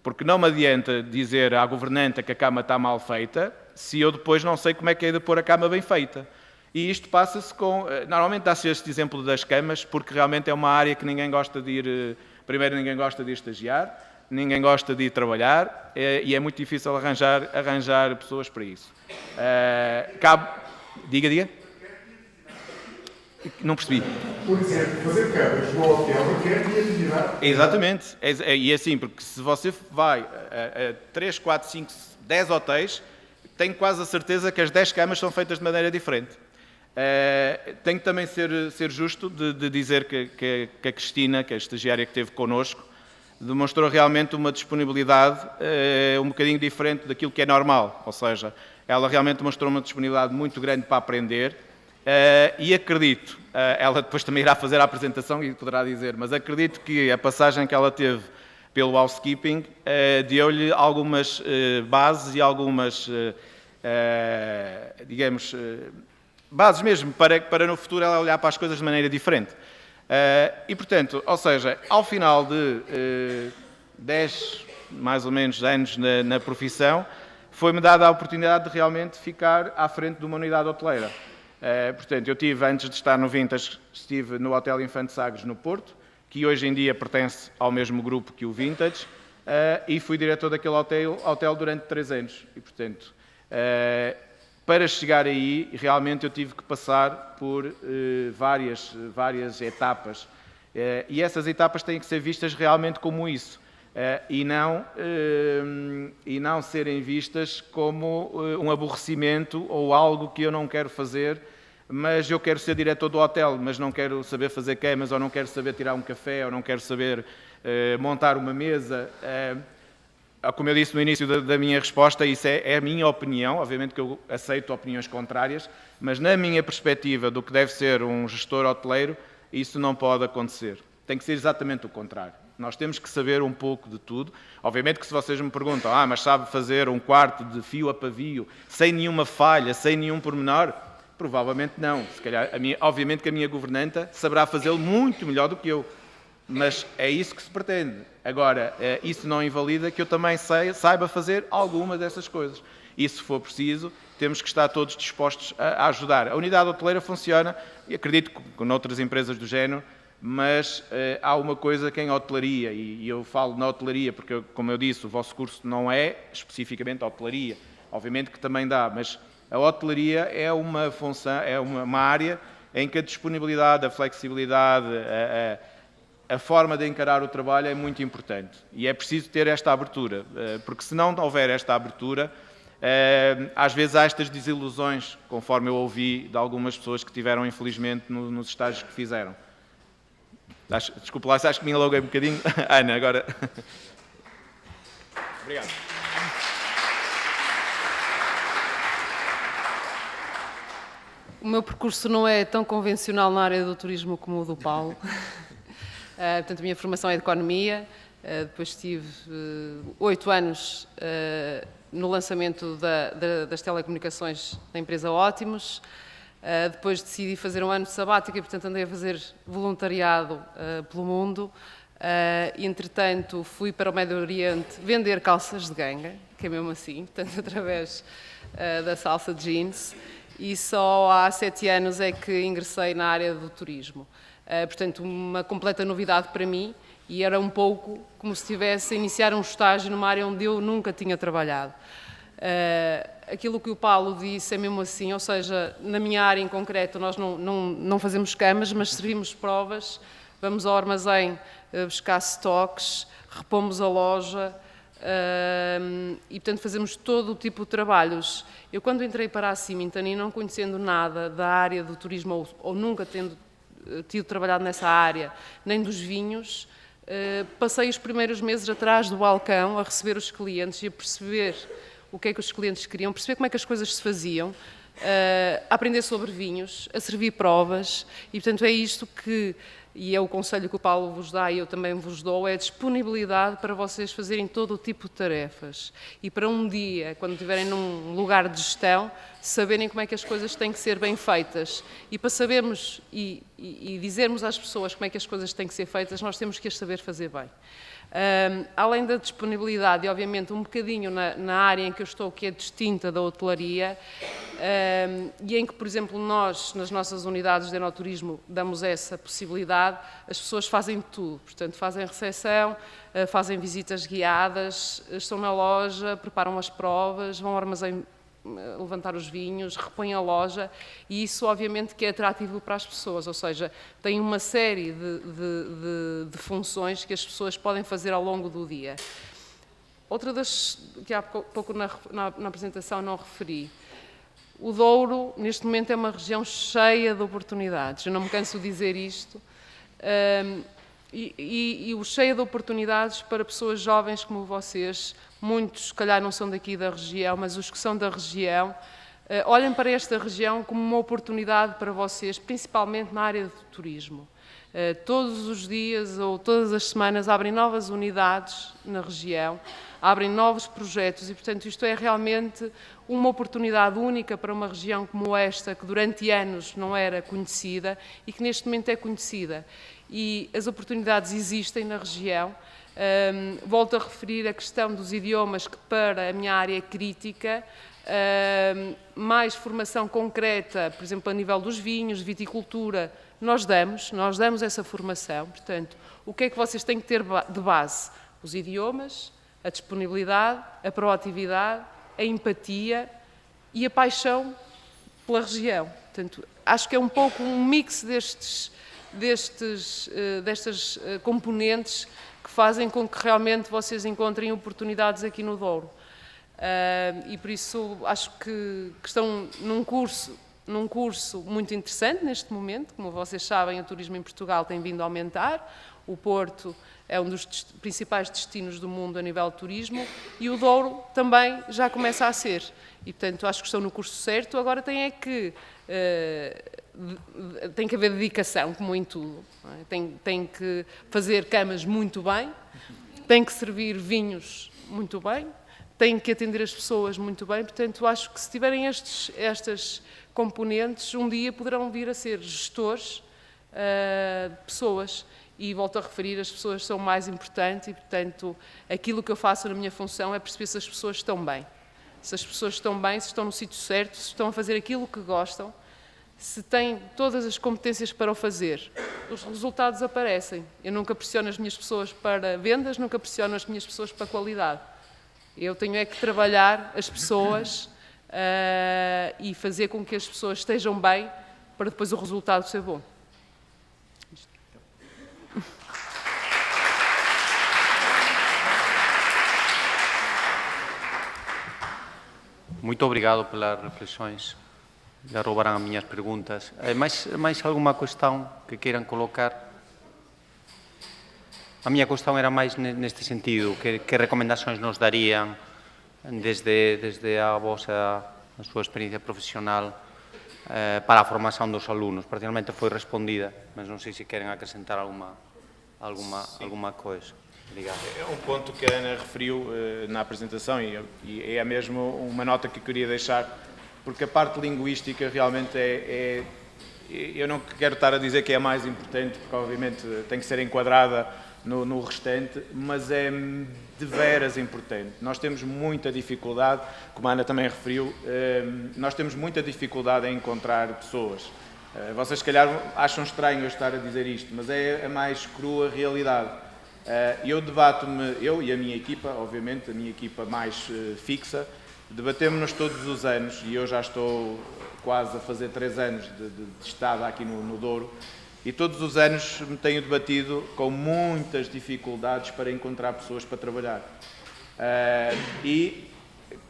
Porque não me adianta dizer à governanta que a cama está mal feita, se eu depois não sei como é que é de pôr a cama bem feita. E isto passa-se com... Normalmente dá-se este exemplo das camas, porque realmente é uma área que ninguém gosta de ir... Primeiro, ninguém gosta de ir estagiar, ninguém gosta de ir trabalhar, e é muito difícil arranjar pessoas para isso. Diga. Não percebi. Por exemplo, fazer camas no hotel requer criatividade. Exatamente. E assim, porque se você vai a 3, 4, 5, 10 hotéis, tenho quase a certeza que as 10 camas são feitas de maneira diferente. Tenho que também ser justo de dizer que a Cristina, que é a estagiária que esteve connosco, demonstrou realmente uma disponibilidade um bocadinho diferente daquilo que é normal. Ou seja, ela realmente demonstrou uma disponibilidade muito grande para aprender e acredito, ela depois também irá fazer a apresentação e poderá dizer, mas acredito que a passagem que ela teve pelo housekeeping deu-lhe algumas bases e algumas, digamos, bases mesmo, para no futuro ela olhar para as coisas de maneira diferente. E, portanto, ou seja, ao final de 10, mais ou menos, anos na profissão, foi-me dada a oportunidade de realmente ficar à frente de uma unidade hoteleira. Portanto, eu tive, antes de estar no Vintage, estive no Hotel Infante Sagres, no Porto, que hoje em dia pertence ao mesmo grupo que o Vintage, e fui diretor daquele hotel durante 3 anos. E, portanto, para chegar aí, realmente eu tive que passar por várias etapas. E essas etapas têm que ser vistas realmente como isso. E não serem vistas como um aborrecimento ou algo que eu não quero fazer, mas eu quero ser diretor do hotel, mas não quero saber fazer camas, ou não quero saber tirar um café, ou não quero saber montar uma mesa. Como eu disse no início da minha resposta, isso é a minha opinião, obviamente que eu aceito opiniões contrárias, mas na minha perspectiva do que deve ser um gestor hoteleiro, isso não pode acontecer. Tem que ser exatamente o contrário. Nós temos que saber um pouco de tudo. Obviamente que se vocês me perguntam, mas sabe fazer um quarto de fio a pavio, sem nenhuma falha, sem nenhum pormenor? Provavelmente não. Se calhar, obviamente que a minha governanta saberá fazê-lo muito melhor do que eu. Mas é isso que se pretende. Agora, isso não invalida que eu também saiba fazer alguma dessas coisas. E se for preciso, temos que estar todos dispostos a ajudar. A unidade hoteleira funciona, e acredito que noutras empresas do género, mas há uma coisa que em hotelaria, e eu falo na hotelaria porque, como eu disse, o vosso curso não é especificamente hotelaria, obviamente que também dá, mas a hotelaria é uma função, é uma área em que a disponibilidade, a flexibilidade, a forma de encarar o trabalho é muito importante. E é preciso ter esta abertura, porque se não houver esta abertura, às vezes há estas desilusões, conforme eu ouvi de algumas pessoas que tiveram, infelizmente, nos estágios que fizeram. Desculpe lá, acho que me alonguei um bocadinho. Ana, agora... Obrigado. O meu percurso não é tão convencional na área do turismo como o do Paulo. Portanto, a minha formação é de Economia. Depois tive 8 anos no lançamento das telecomunicações da empresa Ótimos. Depois decidi fazer um ano sabático e, portanto, andei a fazer voluntariado pelo mundo. Entretanto, fui para o Médio Oriente vender calças de ganga, que é mesmo assim, portanto, através da salsa jeans. E só há 7 anos é que ingressei na área do turismo. Portanto, uma completa novidade para mim, e era um pouco como se estivesse a iniciar um estágio numa área onde eu nunca tinha trabalhado. Aquilo que o Paulo disse é mesmo assim, ou seja, na minha área em concreto nós não fazemos camas, mas servimos provas, vamos ao armazém buscar estoques, repomos a loja e, portanto, fazemos todo o tipo de trabalhos. Eu, quando entrei para a Symington e não conhecendo nada da área do turismo ou nunca tendo tido trabalhado nessa área, nem dos vinhos, passei os primeiros meses atrás do balcão a receber os clientes e a perceber o que é que os clientes queriam, perceber como é que as coisas se faziam, a aprender sobre vinhos, a servir provas, e portanto é isto que, e é o conselho que o Paulo vos dá e eu também vos dou, é a disponibilidade para vocês fazerem todo o tipo de tarefas. E para um dia, quando estiverem num lugar de gestão, saberem como é que as coisas têm que ser bem feitas. E para sabermos e dizermos às pessoas como é que as coisas têm que ser feitas, nós temos que as saber fazer bem. Além da disponibilidade e, obviamente, um bocadinho na área em que eu estou, que é distinta da hotelaria, e em que, por exemplo, nós, nas nossas unidades de enoturismo, damos essa possibilidade, as pessoas fazem tudo. Portanto, fazem recepção, fazem visitas guiadas, estão na loja, preparam as provas, vão ao armazém levantar os vinhos, repõe a loja, e isso obviamente que é atrativo para as pessoas, ou seja, tem uma série de funções que as pessoas podem fazer ao longo do dia. Outra das que há pouco na apresentação não referi, o Douro neste momento é uma região cheia de oportunidades, eu não me canso de dizer isto, e o cheio de oportunidades para pessoas jovens como vocês. Muitos, se calhar, não são daqui da região, mas os que são da região, olhem para esta região como uma oportunidade para vocês, principalmente na área do turismo. Todos os dias ou todas as semanas abrem novas unidades na região, abrem novos projetos e, portanto, isto é realmente uma oportunidade única para uma região como esta, que durante anos não era conhecida e que neste momento é conhecida. E as oportunidades existem na região. Volto a referir a questão dos idiomas, que para a minha área é crítica, mais formação concreta, por exemplo, a nível dos vinhos, viticultura, nós damos essa formação. Portanto, o que é que vocês têm que ter de base? Os idiomas, a disponibilidade, a proatividade, a empatia e a paixão pela região. Portanto, acho que é um pouco um mix destas componentes que fazem com que realmente vocês encontrem oportunidades aqui no Douro. E por isso acho que estão num curso muito interessante neste momento. Como vocês sabem, o turismo em Portugal tem vindo a aumentar, o Porto é um dos principais destinos do mundo a nível de turismo e o Douro também já começa a ser. E portanto acho que estão no curso certo, agora tem que haver dedicação, como em tudo. Tem que fazer camas muito bem, tem que servir vinhos muito bem, tem que atender as pessoas muito bem. Portanto, acho que se tiverem estas componentes, um dia poderão vir a ser gestores de pessoas. E volto a referir, as pessoas são mais importantes e, portanto, aquilo que eu faço na minha função é perceber se as pessoas estão bem. Se as pessoas estão bem, se estão no sítio certo, se estão a fazer aquilo que gostam, se têm todas as competências para o fazer, os resultados aparecem. Eu nunca pressiono as minhas pessoas para vendas, nunca pressiono as minhas pessoas para qualidade. Eu tenho é que trabalhar as pessoas e fazer com que as pessoas estejam bem para depois o resultado ser bom. Muito obrigado pelas reflexões. Já roubaram as minhas perguntas. Mais alguma questão que queiram colocar? A minha questão era mais neste sentido. Que recomendações nos dariam desde a súa experiencia profesional para a formação dos alunos? Parcialmente foi respondida, mas não sei se querem acrescentar alguma coisa. Obrigado. É um ponto que a Ana referiu na apresentação e é mesmo uma nota que eu queria deixar, porque a parte linguística realmente eu não quero estar a dizer que é a mais importante, porque obviamente tem que ser enquadrada no restante, mas é de veras importante. Nós temos muita dificuldade, como a Ana também referiu, nós temos muita dificuldade em encontrar pessoas. Vocês se calhar acham estranho eu estar a dizer isto, mas é a mais crua realidade. Eu debato-me, eu e a minha equipa, obviamente, a minha equipa mais fixa, debatemos-nos todos os anos, e eu já estou quase a fazer 3 anos de estada aqui no Douro, e todos os anos me tenho debatido com muitas dificuldades para encontrar pessoas para trabalhar. E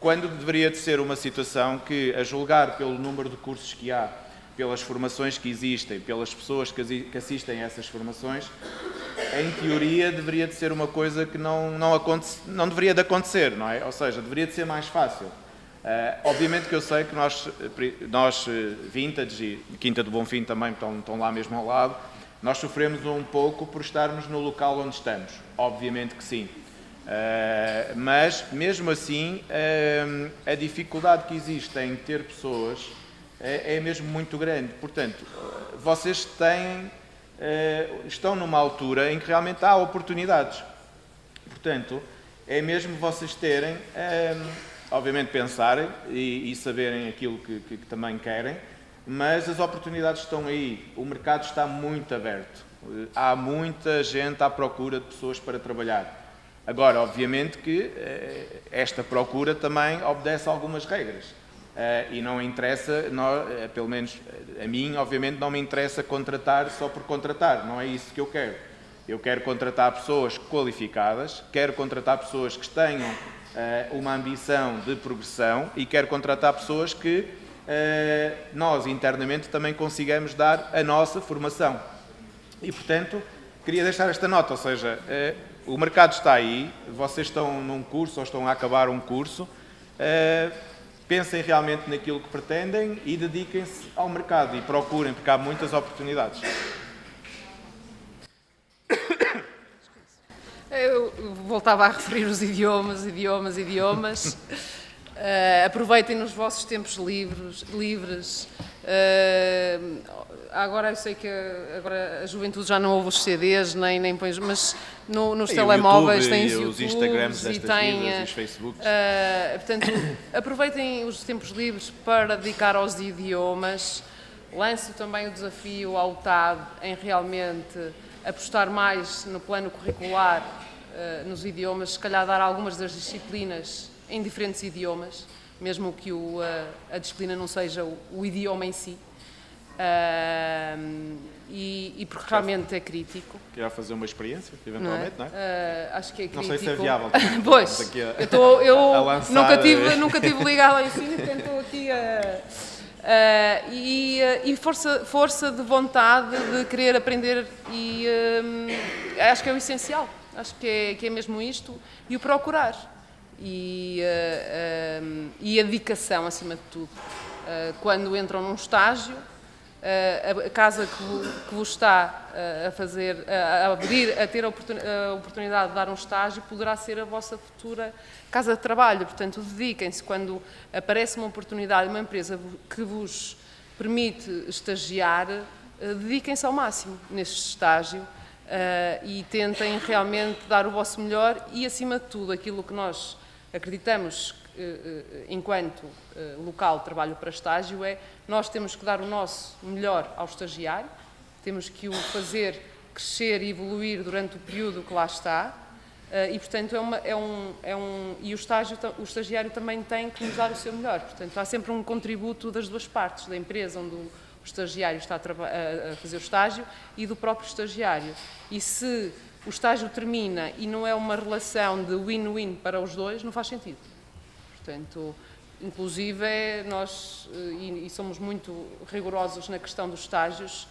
quando deveria de ser uma situação que, a julgar pelo número de cursos que há, pelas formações que existem, pelas pessoas que assistem a essas formações, em teoria deveria de ser uma coisa que não deveria de acontecer, não é? Ou seja, deveria de ser mais fácil. Obviamente que eu sei que nós Vintage e Quinta do Bonfim também estão lá mesmo ao lado, nós sofremos um pouco por estarmos no local onde estamos, obviamente que sim. Mas, mesmo assim, a dificuldade que existe em ter pessoas é mesmo muito grande. Portanto, vocês estão numa altura em que realmente há oportunidades. Portanto, é mesmo vocês terem, obviamente pensarem e saberem aquilo que também querem, mas as oportunidades estão aí, o mercado está muito aberto, há muita gente à procura de pessoas para trabalhar. Agora, obviamente que esta procura também obedece a algumas regras. E não interessa, pelo menos a mim, obviamente, não me interessa contratar só por contratar, não é isso que eu quero. Eu quero contratar pessoas qualificadas, quero contratar pessoas que tenham uma ambição de progressão e quero contratar pessoas que nós internamente também consigamos dar a nossa formação. E, portanto, queria deixar esta nota, ou seja, o mercado está aí, vocês estão num curso ou estão a acabar um curso, pensem realmente naquilo que pretendem e dediquem-se ao mercado e procurem, porque há muitas oportunidades. Eu voltava a referir os idiomas. Aproveitem nos vossos tempos livres. Agora eu sei que agora a juventude já não ouve os CDs, nem põe, mas nos telemóveis têm os Instagrams e têm os Facebooks. Portanto, aproveitem os tempos livres para dedicar aos idiomas. Lanço também o desafio ao TAD em realmente apostar mais no plano curricular nos idiomas, se calhar dar algumas das disciplinas em diferentes idiomas, mesmo que a disciplina não seja o idioma em si, e porque realmente é crítico. Queria fazer uma experiência, eventualmente, não é? Acho que é crítico. Não sei se é viável. Pois, eu nunca tive ligado ao ensino, portanto estou aqui e força de vontade de querer aprender e acho que é o essencial, acho que é mesmo isto, e o procurar e a dedicação acima de tudo. Quando entram num estágio, a casa que vos está a fazer, a ter a oportunidade de dar um estágio poderá ser a vossa futura casa de trabalho, portanto dediquem-se. Quando aparece uma oportunidade, uma empresa que vos permite estagiar, dediquem-se ao máximo neste estágio e tentem realmente dar o vosso melhor e, acima de tudo, aquilo que nós acreditamos enquanto local de trabalho para estágio nós temos que dar o nosso melhor ao estagiário, temos que o fazer crescer e evoluir durante o período que lá está e, portanto, e o estagiário também tem que nos dar o seu melhor. Portanto, há sempre um contributo das duas partes, da empresa onde o estagiário está a fazer o estágio e do próprio estagiário. E se o estágio termina e não é uma relação de win-win para os dois, não faz sentido. Portanto, inclusive, nós, e somos muito rigorosos na questão dos estágios,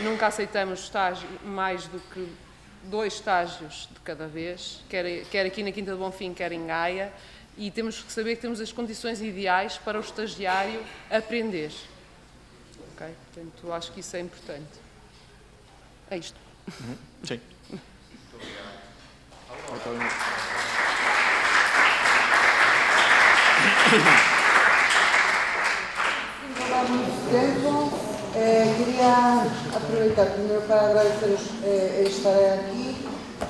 nunca aceitamos mais do que 2 estágios de cada vez, quer aqui na Quinta do Bonfim, quer em Gaia, e temos que saber que temos as condições ideais para o estagiário aprender. Okay? Portanto, acho que isso é importante. É isto. Sim. Muito obrigado. Sem falar muito tempo, queria aproveitar primeiro para agradecer estar aqui,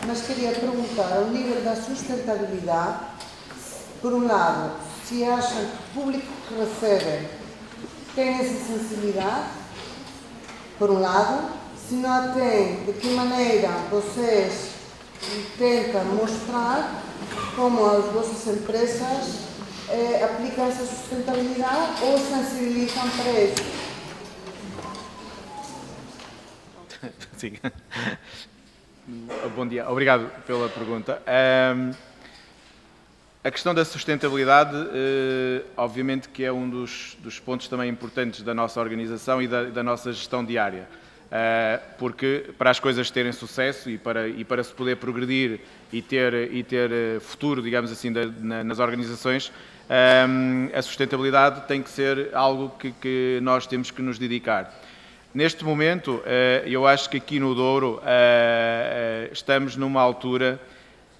mas queria perguntar ao nível da sustentabilidade, por um lado, se acham que o público que recebem tem essa sensibilidade, por um lado, se não a tem, de que maneira vocês tentam mostrar como as vossas empresas aplicam essa sustentabilidade ou sensibilizam para isso? Sim. Bom dia, obrigado pela pergunta. A questão da sustentabilidade, obviamente que é um dos pontos também importantes da nossa organização e da nossa gestão diária. Porque para as coisas terem sucesso e para se poder progredir e ter futuro, digamos assim, nas organizações, a sustentabilidade tem que ser algo que nós temos que nos dedicar. Neste momento, eu acho que aqui no Douro estamos numa altura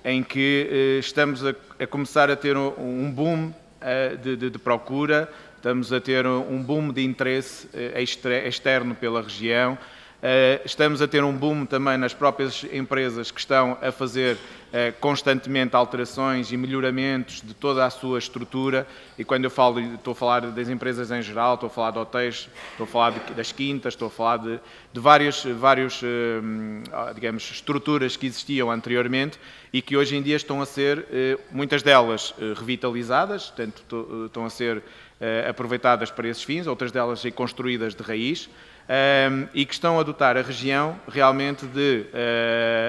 em que estamos a começar a ter um boom de procura, estamos a ter um boom de interesse externo pela região, estamos a ter um boom também nas próprias empresas que estão a fazer constantemente alterações e melhoramentos de toda a sua estrutura, e quando eu falo, estou a falar das empresas em geral, estou a falar de hotéis, estou a falar das quintas, estou a falar de vários digamos, estruturas que existiam anteriormente e que hoje em dia estão a ser, muitas delas, revitalizadas, portanto, estão a ser aproveitadas para esses fins, outras delas construídas de raiz, e que estão a dotar a região realmente de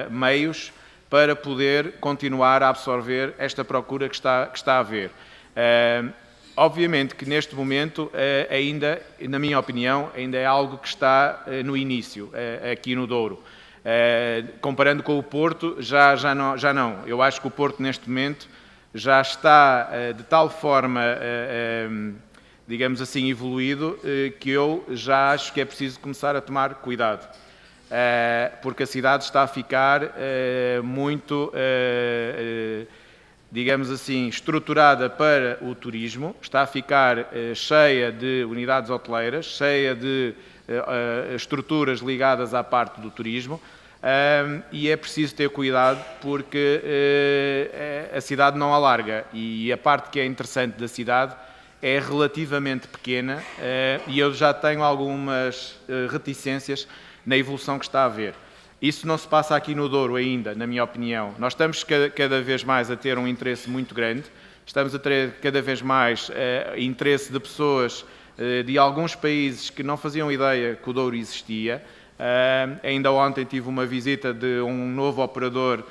meios para poder continuar a absorver esta procura que está a haver. Obviamente que neste momento ainda, na minha opinião, ainda é algo que está no início, aqui no Douro. Comparando com o Porto, já não. Eu acho que o Porto neste momento já está de tal forma, digamos assim, evoluído, que eu já acho que é preciso começar a tomar cuidado. Porque a cidade está a ficar muito, digamos assim, estruturada para o turismo, está a ficar cheia de unidades hoteleiras, cheia de estruturas ligadas à parte do turismo, e é preciso ter cuidado porque a cidade não alarga, e a parte que é interessante da cidade é relativamente pequena, e eu já tenho algumas reticências na evolução que está a haver. Isso não se passa aqui no Douro ainda, na minha opinião. Nós estamos cada vez mais a ter um interesse muito grande, estamos a ter cada vez mais interesse de pessoas de alguns países que não faziam ideia que o Douro existia. Ainda ontem tive uma visita de um novo operador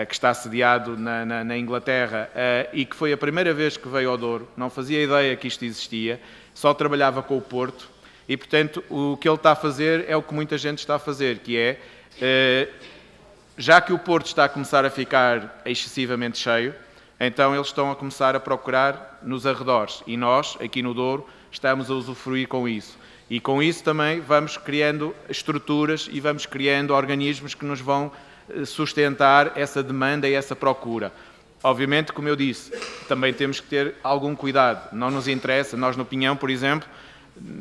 que está sediado na Inglaterra e que foi a primeira vez que veio ao Douro, não fazia ideia que isto existia, só trabalhava com o Porto. E, portanto, o que ele está a fazer é o que muita gente está a fazer, que é, já que o Porto está a começar a ficar excessivamente cheio, então eles estão a começar a procurar nos arredores. E nós, aqui no Douro, estamos a usufruir com isso. E com isso também vamos criando estruturas e vamos criando organismos que nos vão sustentar essa demanda e essa procura. Obviamente, como eu disse, também temos que ter algum cuidado. Não nos interessa, nós no Pinhão, por exemplo,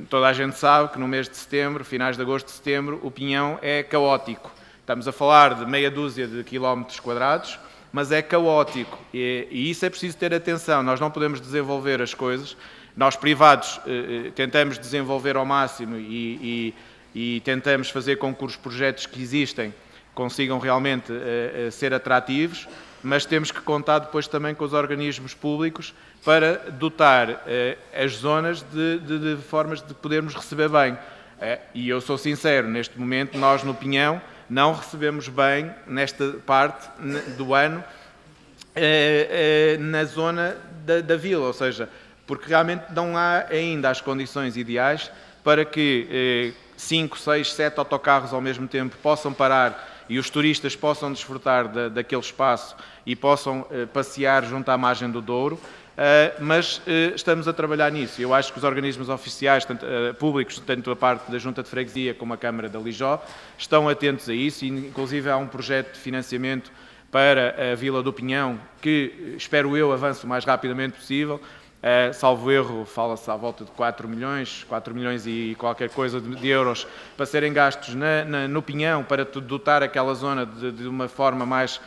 toda a gente sabe que no mês de setembro, finais de agosto, setembro, o Pinhão é caótico. Estamos a falar de meia dúzia de quilómetros quadrados, mas é caótico. E isso é preciso ter atenção. Nós não podemos desenvolver as coisas. Nós, privados, tentamos desenvolver ao máximo e tentamos fazer com que os projetos que existem consigam realmente ser atrativos, mas temos que contar depois também com os organismos públicos para dotar as zonas de formas de podermos receber bem. E eu sou sincero, neste momento nós no Pinhão não recebemos bem, nesta parte do ano, na zona da vila, ou seja, porque realmente não há ainda as condições ideais para que 5, 6, 7 autocarros ao mesmo tempo possam parar e os turistas possam desfrutar daquele espaço e possam passear junto à margem do Douro, mas estamos a trabalhar nisso. Eu acho que os organismos oficiais, públicos, tanto a parte da Junta de Freguesia como a Câmara da Lijó, estão atentos a isso, e inclusive há um projeto de financiamento para a Vila do Pinhão, que espero eu avance o mais rapidamente possível. Salvo erro, fala-se à volta de 4 milhões e qualquer coisa de euros para serem gastos no Pinhão, para dotar aquela zona de uma forma mais,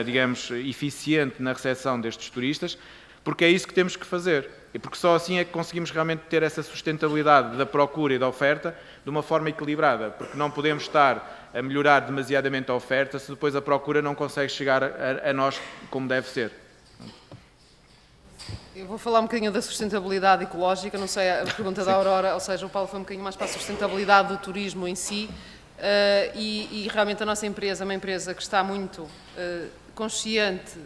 digamos, eficiente na recepção destes turistas, porque é isso que temos que fazer. E porque só assim é que conseguimos realmente ter essa sustentabilidade da procura e da oferta de uma forma equilibrada, porque não podemos estar a melhorar demasiadamente a oferta se depois a procura não consegue chegar a nós como deve ser. Eu vou falar um bocadinho da sustentabilidade ecológica, não sei, a pergunta da Aurora, ou seja, o Paulo foi um bocadinho mais para a sustentabilidade do turismo em si, e realmente a nossa empresa é uma empresa que está muito consciente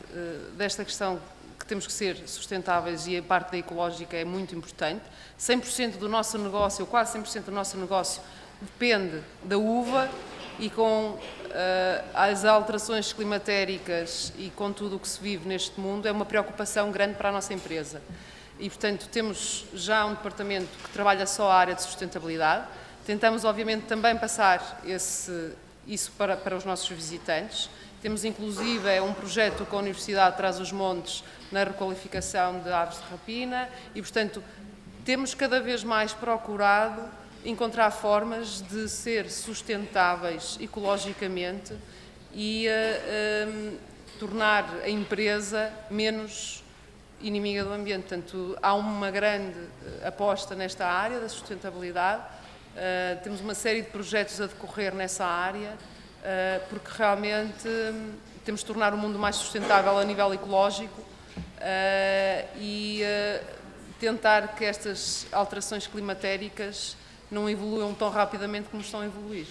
desta questão que temos que ser sustentáveis, e a parte da ecológica é muito importante. 100% do nosso negócio, ou quase 100% do nosso negócio, depende da uva, e com as alterações climatéricas e com tudo o que se vive neste mundo, é uma preocupação grande para a nossa empresa. E, portanto, temos já um departamento que trabalha só a área de sustentabilidade. Tentamos, obviamente, também passar isso para os nossos visitantes. Temos, inclusive, um projeto com a Universidade de Trás-os-Montes na requalificação de aves de rapina e, portanto, temos cada vez mais procurado encontrar formas de ser sustentáveis ecologicamente e tornar a empresa menos inimiga do ambiente. Portanto, há uma grande aposta nesta área da sustentabilidade, temos uma série de projetos a decorrer nessa área, porque realmente temos de tornar o mundo mais sustentável a nível ecológico e tentar que estas alterações climatéricas não evoluam tão rapidamente como estão a evoluir.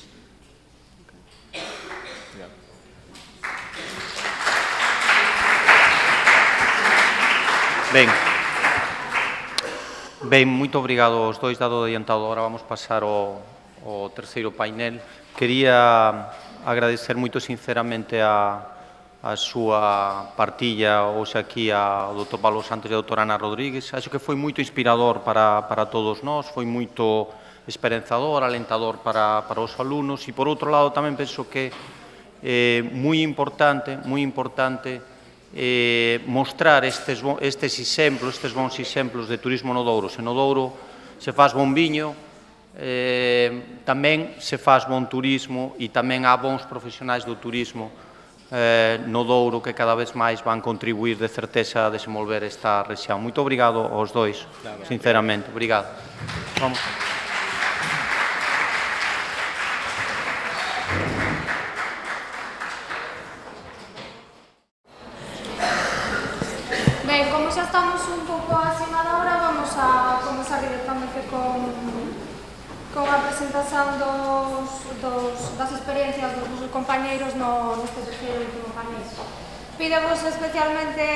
Ben, muito obrigado aos dois, dado o adiantado. Agora vamos pasar ao terceiro painel. Quería agradecer moito sinceramente a súa partilla hoxe aquí ao Dr. Pablo Santos e a doutora Ana Rodríguez. Acho que foi moito inspirador para todos nós, foi moito esperanzador, alentador para os alumnos, e por outro lado tamén penso que é moi importante mostrar estes bons exemplos de turismo no Douro. Se no Douro se faz bon viño, tamén se faz bon turismo e tamén há bons profesionais do turismo no Douro que cada vez máis van contribuir de certeza a desenvolver esta rexión. Moito obrigado aos dois, sinceramente. Obrigado. Vamos. Ben, como xa estamos un pouco acima da hora, vamos a comenzar directamente con a presentación das experiencias dos vosos compañeiros neste terceiro e último panel. Pidevos especialmente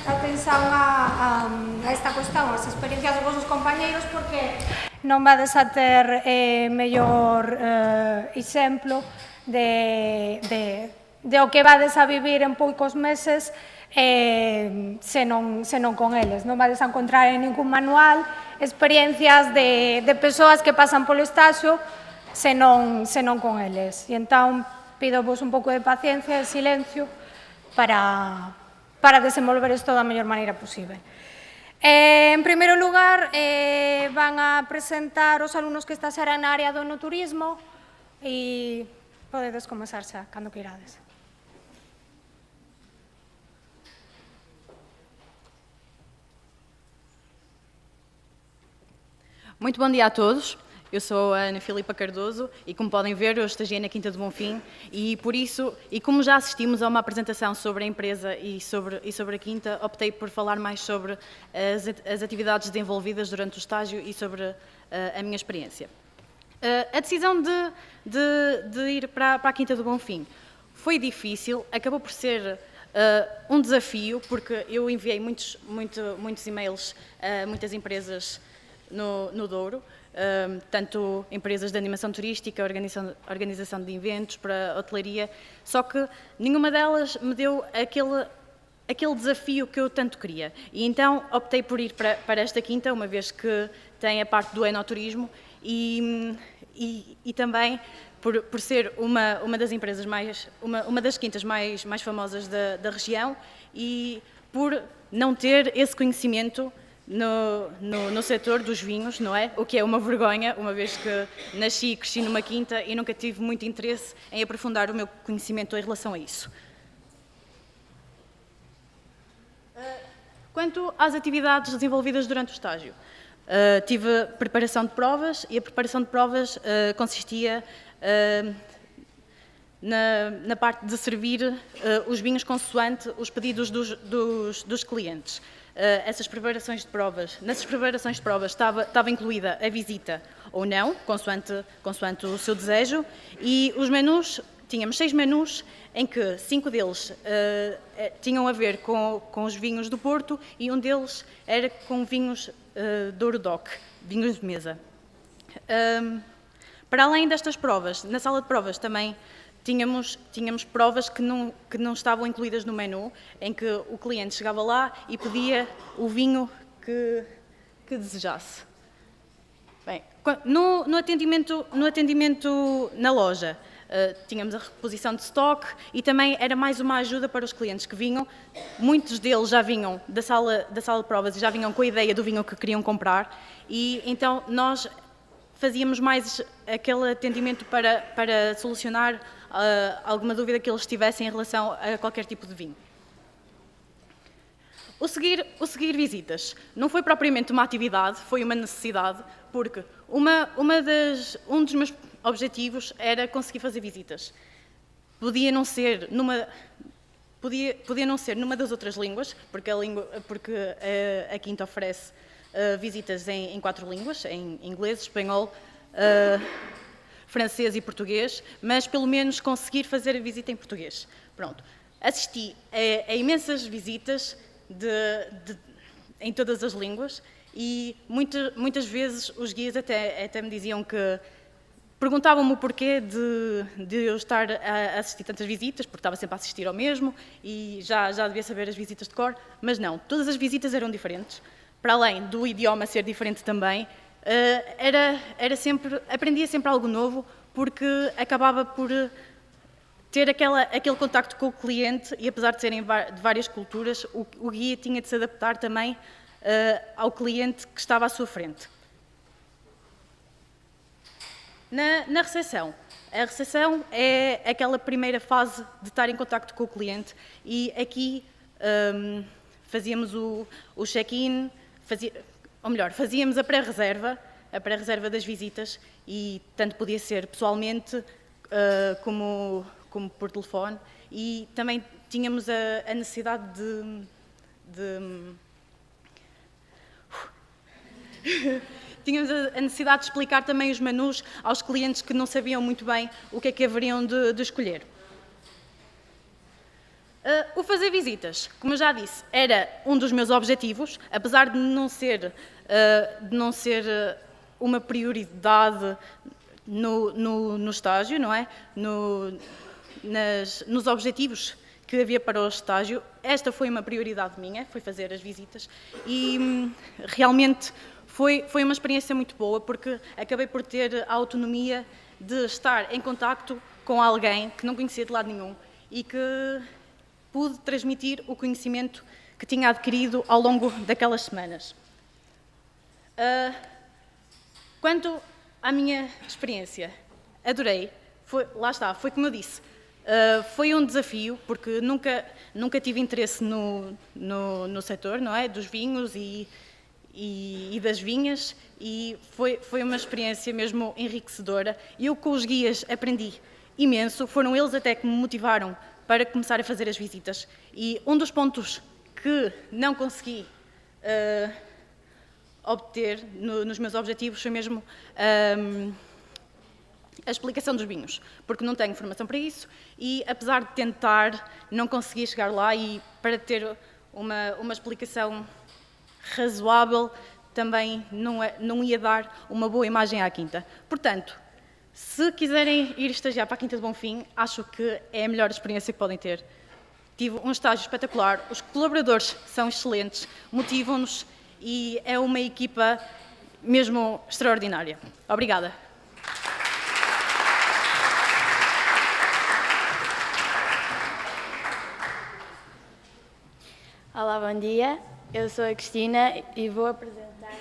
atención a esta cuestión, as experiencias dos vosos compañeiros, porque non vades a ter mellor exemplo de o que vades a vivir en poucos meses senón con eles. Non vades a encontrar en ningún manual experiencias de persoas que pasan polo estáxio senón con eles. E entón, pidovos un pouco de paciencia e silencio para desenvolver isto da mellor maneira posible. En primeiro lugar, van a presentar os alumnos que estaxeran na área do enoturismo e podedes comezar xa, cando que irades. Muito bom dia a todos. Eu sou a Ana Filipa Cardoso e, como podem ver, eu estagiei na Quinta do Bonfim e, por isso, e como já assistimos a uma apresentação sobre a empresa e sobre a Quinta, optei por falar mais sobre as atividades desenvolvidas durante o estágio e sobre a minha experiência. A decisão de ir para a Quinta do Bonfim foi difícil, acabou por ser um desafio, porque eu enviei muitos e-mails a muitas empresas no Douro, tanto empresas de animação turística, organização de eventos, para hotelaria, só que nenhuma delas me deu aquele desafio que eu tanto queria. E então optei por ir para esta Quinta, uma vez que tem a parte do enoturismo e também por ser uma das empresas uma das quintas mais famosas da região e por não ter esse conhecimento no setor dos vinhos, não é? O que é uma vergonha, uma vez que nasci e cresci numa quinta e nunca tive muito interesse em aprofundar o meu conhecimento em relação a isso. Quanto às atividades desenvolvidas durante o estágio, tive preparação de provas e a preparação de provas consistia na parte de servir os vinhos consoante os pedidos dos clientes. Nessas preparações de provas estava incluída a visita ou não, consoante o seu desejo, e os menus, tínhamos 6 menus, em que 5 deles tinham a ver com os vinhos do Porto e um deles era com vinhos Douro DOC, vinhos de mesa. Para além destas provas, na sala de provas também tínhamos provas que não estavam incluídas no menu, em que o cliente chegava lá e pedia o vinho que desejasse. Bem, no atendimento na loja, tínhamos a reposição de estoque e também era mais uma ajuda para os clientes que vinham. Muitos deles já vinham da sala de provas e já vinham com a ideia do vinho que queriam comprar e então nós fazíamos mais aquele atendimento para solucionar alguma dúvida que eles tivessem em relação a qualquer tipo de vinho. O seguir visitas não foi propriamente uma atividade, foi uma necessidade, porque um dos meus objetivos era conseguir fazer visitas. Podia não ser numa das outras línguas, porque a Quinta oferece visitas em 4 línguas, em inglês, espanhol, francês e português, mas pelo menos conseguir fazer a visita em português. Pronto. Assisti a imensas visitas em todas as línguas e muitas vezes os guias até me diziam que perguntavam-me o porquê de eu estar a assistir tantas visitas, porque estava sempre a assistir ao mesmo e já devia saber as visitas de cor, mas não, todas as visitas eram diferentes, para além do idioma ser diferente também, aprendia sempre algo novo, porque acabava por ter aquele contacto com o cliente e, apesar de serem de várias culturas, o guia tinha de se adaptar também ao cliente que estava à sua frente. Na recepção. A recepção é aquela primeira fase de estar em contacto com o cliente e aqui fazíamos o check-in, fazíamos a pré-reserva das visitas e tanto podia ser pessoalmente como por telefone e também tínhamos a necessidade tínhamos a necessidade de explicar também os menus aos clientes que não sabiam muito bem o que é que haveriam de escolher. O fazer visitas, como eu já disse, era um dos meus objetivos, apesar de não ser uma prioridade no estágio, não é? Nos objetivos que havia para o estágio, esta foi uma prioridade minha, foi fazer as visitas e realmente foi uma experiência muito boa porque acabei por ter a autonomia de estar em contacto com alguém que não conhecia de lado nenhum e que pude transmitir o conhecimento que tinha adquirido ao longo daquelas semanas. Quanto à minha experiência, adorei. Foi como eu disse, foi um desafio, porque nunca tive interesse no setor, não é? Dos vinhos e das vinhas, e foi uma experiência mesmo enriquecedora. Eu com os guias aprendi imenso, foram eles até que me motivaram para começar a fazer as visitas. E um dos pontos que não consegui obter nos meus objetivos foi mesmo a explicação dos vinhos, porque não tenho formação para isso e, apesar de tentar, não consegui chegar lá e, para ter uma explicação razoável, também não ia dar uma boa imagem à Quinta. Portanto, se quiserem ir estagiar para a Quinta de Bonfim, acho que é a melhor experiência que podem ter. Tive um estágio espetacular, os colaboradores são excelentes, motivam-nos e é uma equipa mesmo extraordinária. Obrigada. Olá, bom dia. Eu sou a Cristina e vou apresentar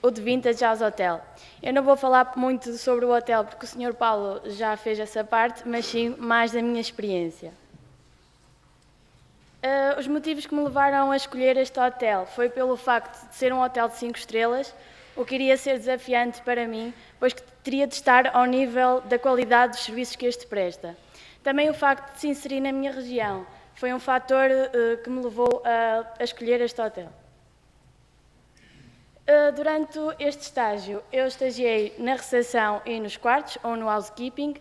o de Vintage House Hotel. Eu não vou falar muito sobre o hotel porque o Sr. Paulo já fez essa parte, mas sim mais da minha experiência. Os motivos que me levaram a escolher este hotel foi pelo facto de ser um hotel de 5 estrelas, o que iria ser desafiante para mim, pois que teria de estar ao nível da qualidade dos serviços que este presta. Também o facto de se inserir na minha região foi um fator que me levou a escolher este hotel. Durante este estágio, eu estagiei na recepção e nos quartos, ou no housekeeping,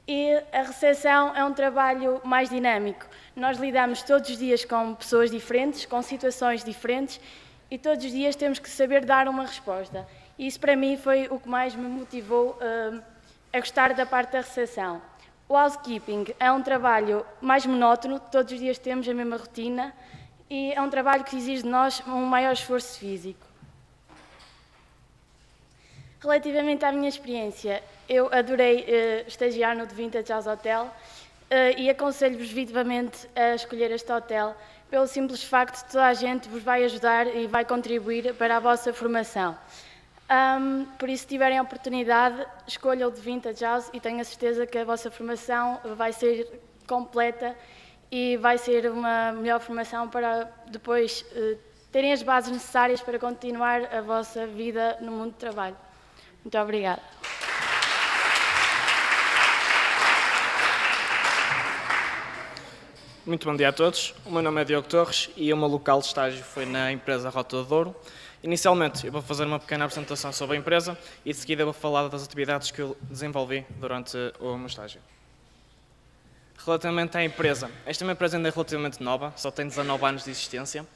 e a recepção é um trabalho mais dinâmico. Nós lidamos todos os dias com pessoas diferentes, com situações diferentes, e todos os dias temos que saber dar uma resposta. E isso, para mim, foi o que mais me motivou a gostar da parte da recepção. O housekeeping é um trabalho mais monótono, todos os dias temos a mesma rotina, e é um trabalho que exige de nós um maior esforço físico. Relativamente à minha experiência, eu adorei estagiar no The Vintage House Hotel e aconselho-vos vivamente a escolher este hotel pelo simples facto de toda a gente vos vai ajudar e vai contribuir para a vossa formação. Por isso, se tiverem a oportunidade, escolham o The Vintage House e tenho a certeza que a vossa formação vai ser completa e vai ser uma melhor formação para depois terem as bases necessárias para continuar a vossa vida no mundo do trabalho. Muito obrigada. Muito bom dia a todos. O meu nome é Diogo Torres e o meu local de estágio foi na empresa Rota do Douro. Inicialmente, eu vou fazer uma pequena apresentação sobre a empresa e, de seguida, vou falar das atividades que eu desenvolvi durante o meu estágio. Relativamente à empresa, esta é uma empresa ainda relativamente nova, só tem 19 anos de existência.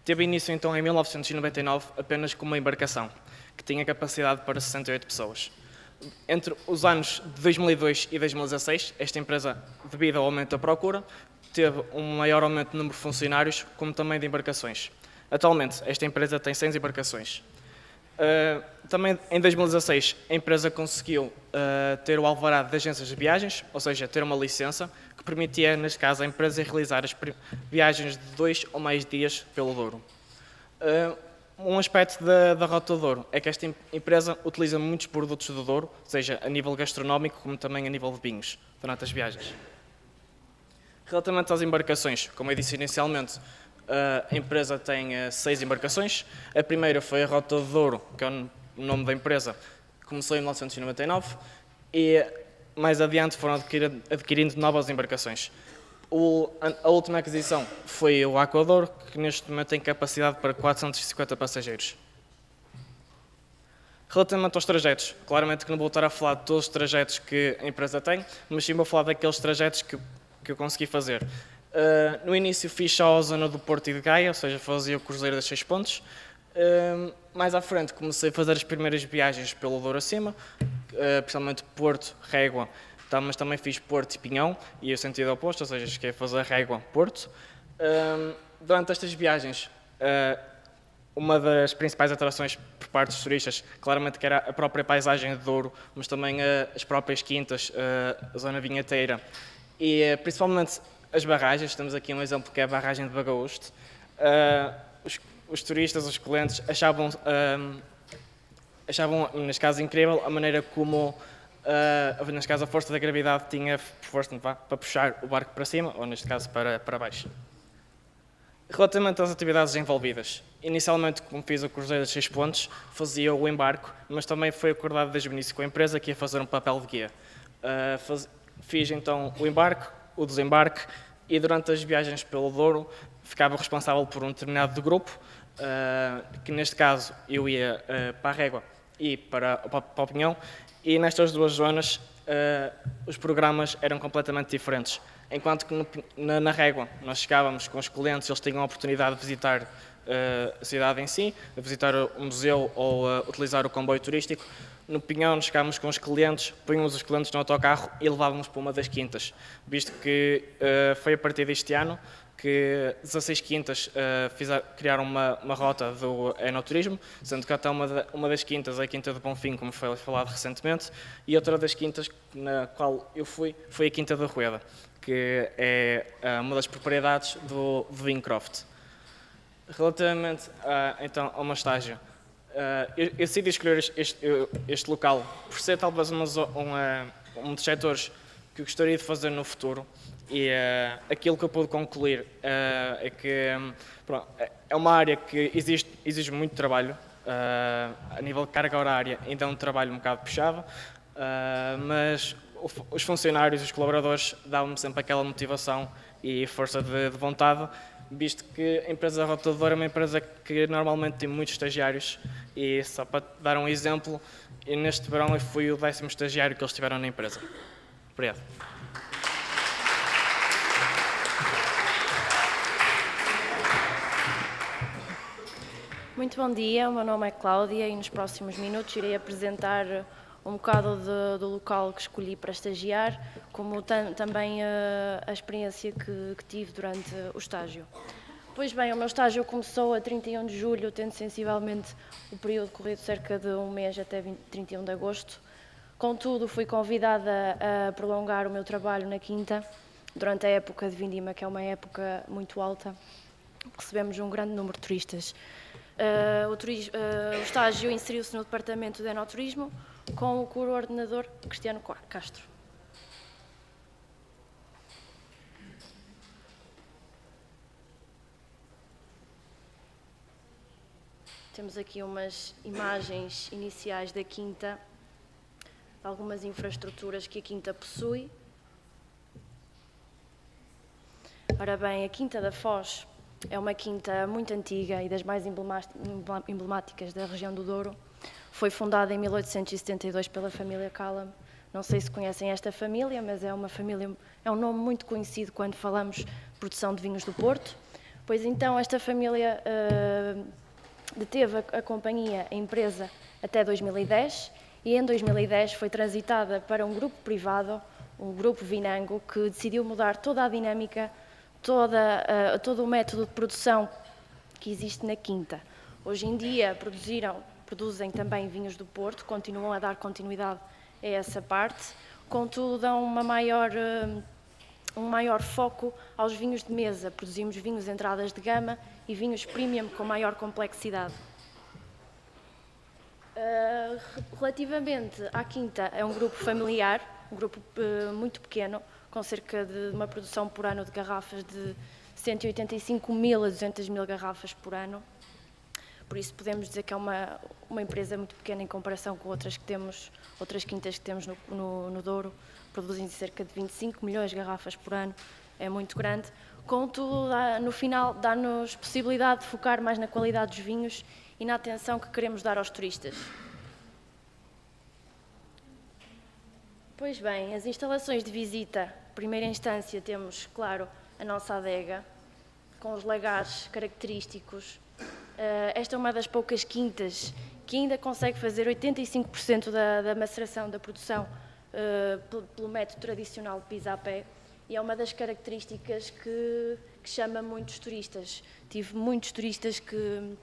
Teve início, então, em 1999, apenas com uma embarcação, que tinha capacidade para 68 pessoas. Entre os anos de 2002 e 2016, esta empresa, devido ao aumento da procura, teve um maior aumento no número de funcionários, como também de embarcações. Atualmente, esta empresa tem 100 embarcações. Também, em 2016, a empresa conseguiu ter o alvará de agências de viagens, ou seja, ter uma licença, que permitia, neste caso, a empresa realizar as viagens de 2 ou mais dias pelo Douro. Um aspecto da Rota do Douro é que esta empresa utiliza muitos produtos do Douro, seja a nível gastronómico como também a nível de vinhos, durante as viagens. Relativamente às embarcações, como eu disse inicialmente, a empresa tem 6 embarcações. A primeira foi a Rota do Douro, que é o nome da empresa, começou em 1999 e mais adiante foram adquirindo novas embarcações. A última aquisição foi o Aquador, que neste momento tem capacidade para 450 passageiros. Relativamente aos trajetos, claramente que não vou estar a falar de todos os trajetos que a empresa tem, mas sim vou falar daqueles trajetos que eu consegui fazer. No início fiz só a zona do Porto e de Gaia, ou seja, fazia o cruzeiro das 6 pontes. Mais à frente comecei a fazer as primeiras viagens pelo Douro acima, principalmente Porto, Régua, mas também fiz Porto e Pinhão, e o sentido oposto, ou seja, cheguei a fazer Régua, Porto. Durante estas viagens, uma das principais atrações por parte dos turistas, claramente que era a própria paisagem de Douro, mas também as próprias quintas, a zona vinheteira, e principalmente as barragens. Temos aqui um exemplo que é a barragem de Bagaúste. Os turistas, os clientes, achavam, neste caso, incrível a maneira como, neste caso, a força da gravidade tinha força para puxar o barco para cima, ou neste caso, para baixo. Relativamente às atividades envolvidas, inicialmente, como fiz o cruzeiro das 6 pontes, fazia o embarque, mas também foi acordado desde o início com a empresa que ia fazer um papel de guia. Fiz então o embarque, o desembarque, e durante as viagens pelo Douro ficava responsável por um determinado grupo, que neste caso eu ia para a Régua e para o Pinhão, e nestas duas zonas os programas eram completamente diferentes. Enquanto que na Régua nós chegávamos com os clientes, eles tinham a oportunidade de visitar a cidade em si, de visitar o museu ou utilizar o comboio turístico. No Pinhão nós chegávamos com os clientes, punhamos os clientes no autocarro e levávamos para uma das quintas, visto que foi a partir deste ano que 16 quintas criaram uma rota do enoturismo, sendo que até uma das quintas é a Quinta de Bonfim, como foi falado recentemente, e outra das quintas na qual eu fui foi a Quinta da Rueda, que é uma das propriedades do Vincroft. Relativamente então, ao meu estágio, eu decidi escolher este local por ser talvez um dos setores que eu gostaria de fazer no futuro, e aquilo que eu pude concluir é que pronto, é uma área que exige muito trabalho, a nível de carga horária ainda é um trabalho um bocado puxado, mas os funcionários, os colaboradores davam-me sempre aquela motivação e força de vontade, visto que a empresa Rota do Douro é uma empresa que normalmente tem muitos estagiários, e só para dar um exemplo, neste verão eu fui o 10º estagiário que eles tiveram na empresa. Obrigado. Muito bom dia, o meu nome é Cláudia e nos próximos minutos irei apresentar um bocado do local que escolhi para estagiar, como também a experiência que tive durante o estágio. Pois bem, o meu estágio começou a 31 de julho, tendo sensivelmente o período corrido cerca de um mês até 31 de agosto. Contudo, fui convidada a prolongar o meu trabalho na Quinta durante a época de vindima, que é uma época muito alta. Recebemos um grande número de turistas. O estágio inseriu-se no departamento de enoturismo com o coordenador Cristiano Castro. Temos aqui umas imagens iniciais da Quinta, algumas infraestruturas que a Quinta possui. Ora bem, a Quinta da Foz é uma quinta muito antiga e das mais emblemáticas da região do Douro. Foi fundada em 1872 pela família Callum. Não sei se conhecem esta família, mas é um nome muito conhecido quando falamos de produção de vinhos do Porto. Pois então, esta família deteve a companhia, a empresa, até 2010, e em 2010 foi transitada para um grupo privado, o Grupo Vinango, que decidiu mudar toda a dinâmica, todo o método de produção que existe na quinta. Hoje em dia produzem também vinhos do Porto, continuam a dar continuidade a essa parte, contudo dão um maior foco aos vinhos de mesa. Produzimos vinhos entradas de gama e vinhos premium com maior complexidade. Relativamente à quinta, é um grupo familiar, um grupo muito pequeno, com cerca de uma produção por ano de garrafas de 185.000 a 200.000 garrafas por ano. Por isso podemos dizer que é uma empresa muito pequena em comparação com outras quintas que temos no Douro. Produzem cerca de 25 milhões de garrafas por ano, é muito grande. Contudo, no final, dá-nos possibilidade de focar mais na qualidade dos vinhos e na atenção que queremos dar aos turistas. Pois bem, as instalações de visita, em primeira instância temos, claro, a nossa adega, com os lagares característicos. Esta é uma das poucas quintas que ainda consegue fazer 85% da maceração da produção pelo método tradicional de pisa a pé, e é uma das características que chama muitos turistas. Tive muitos turistas que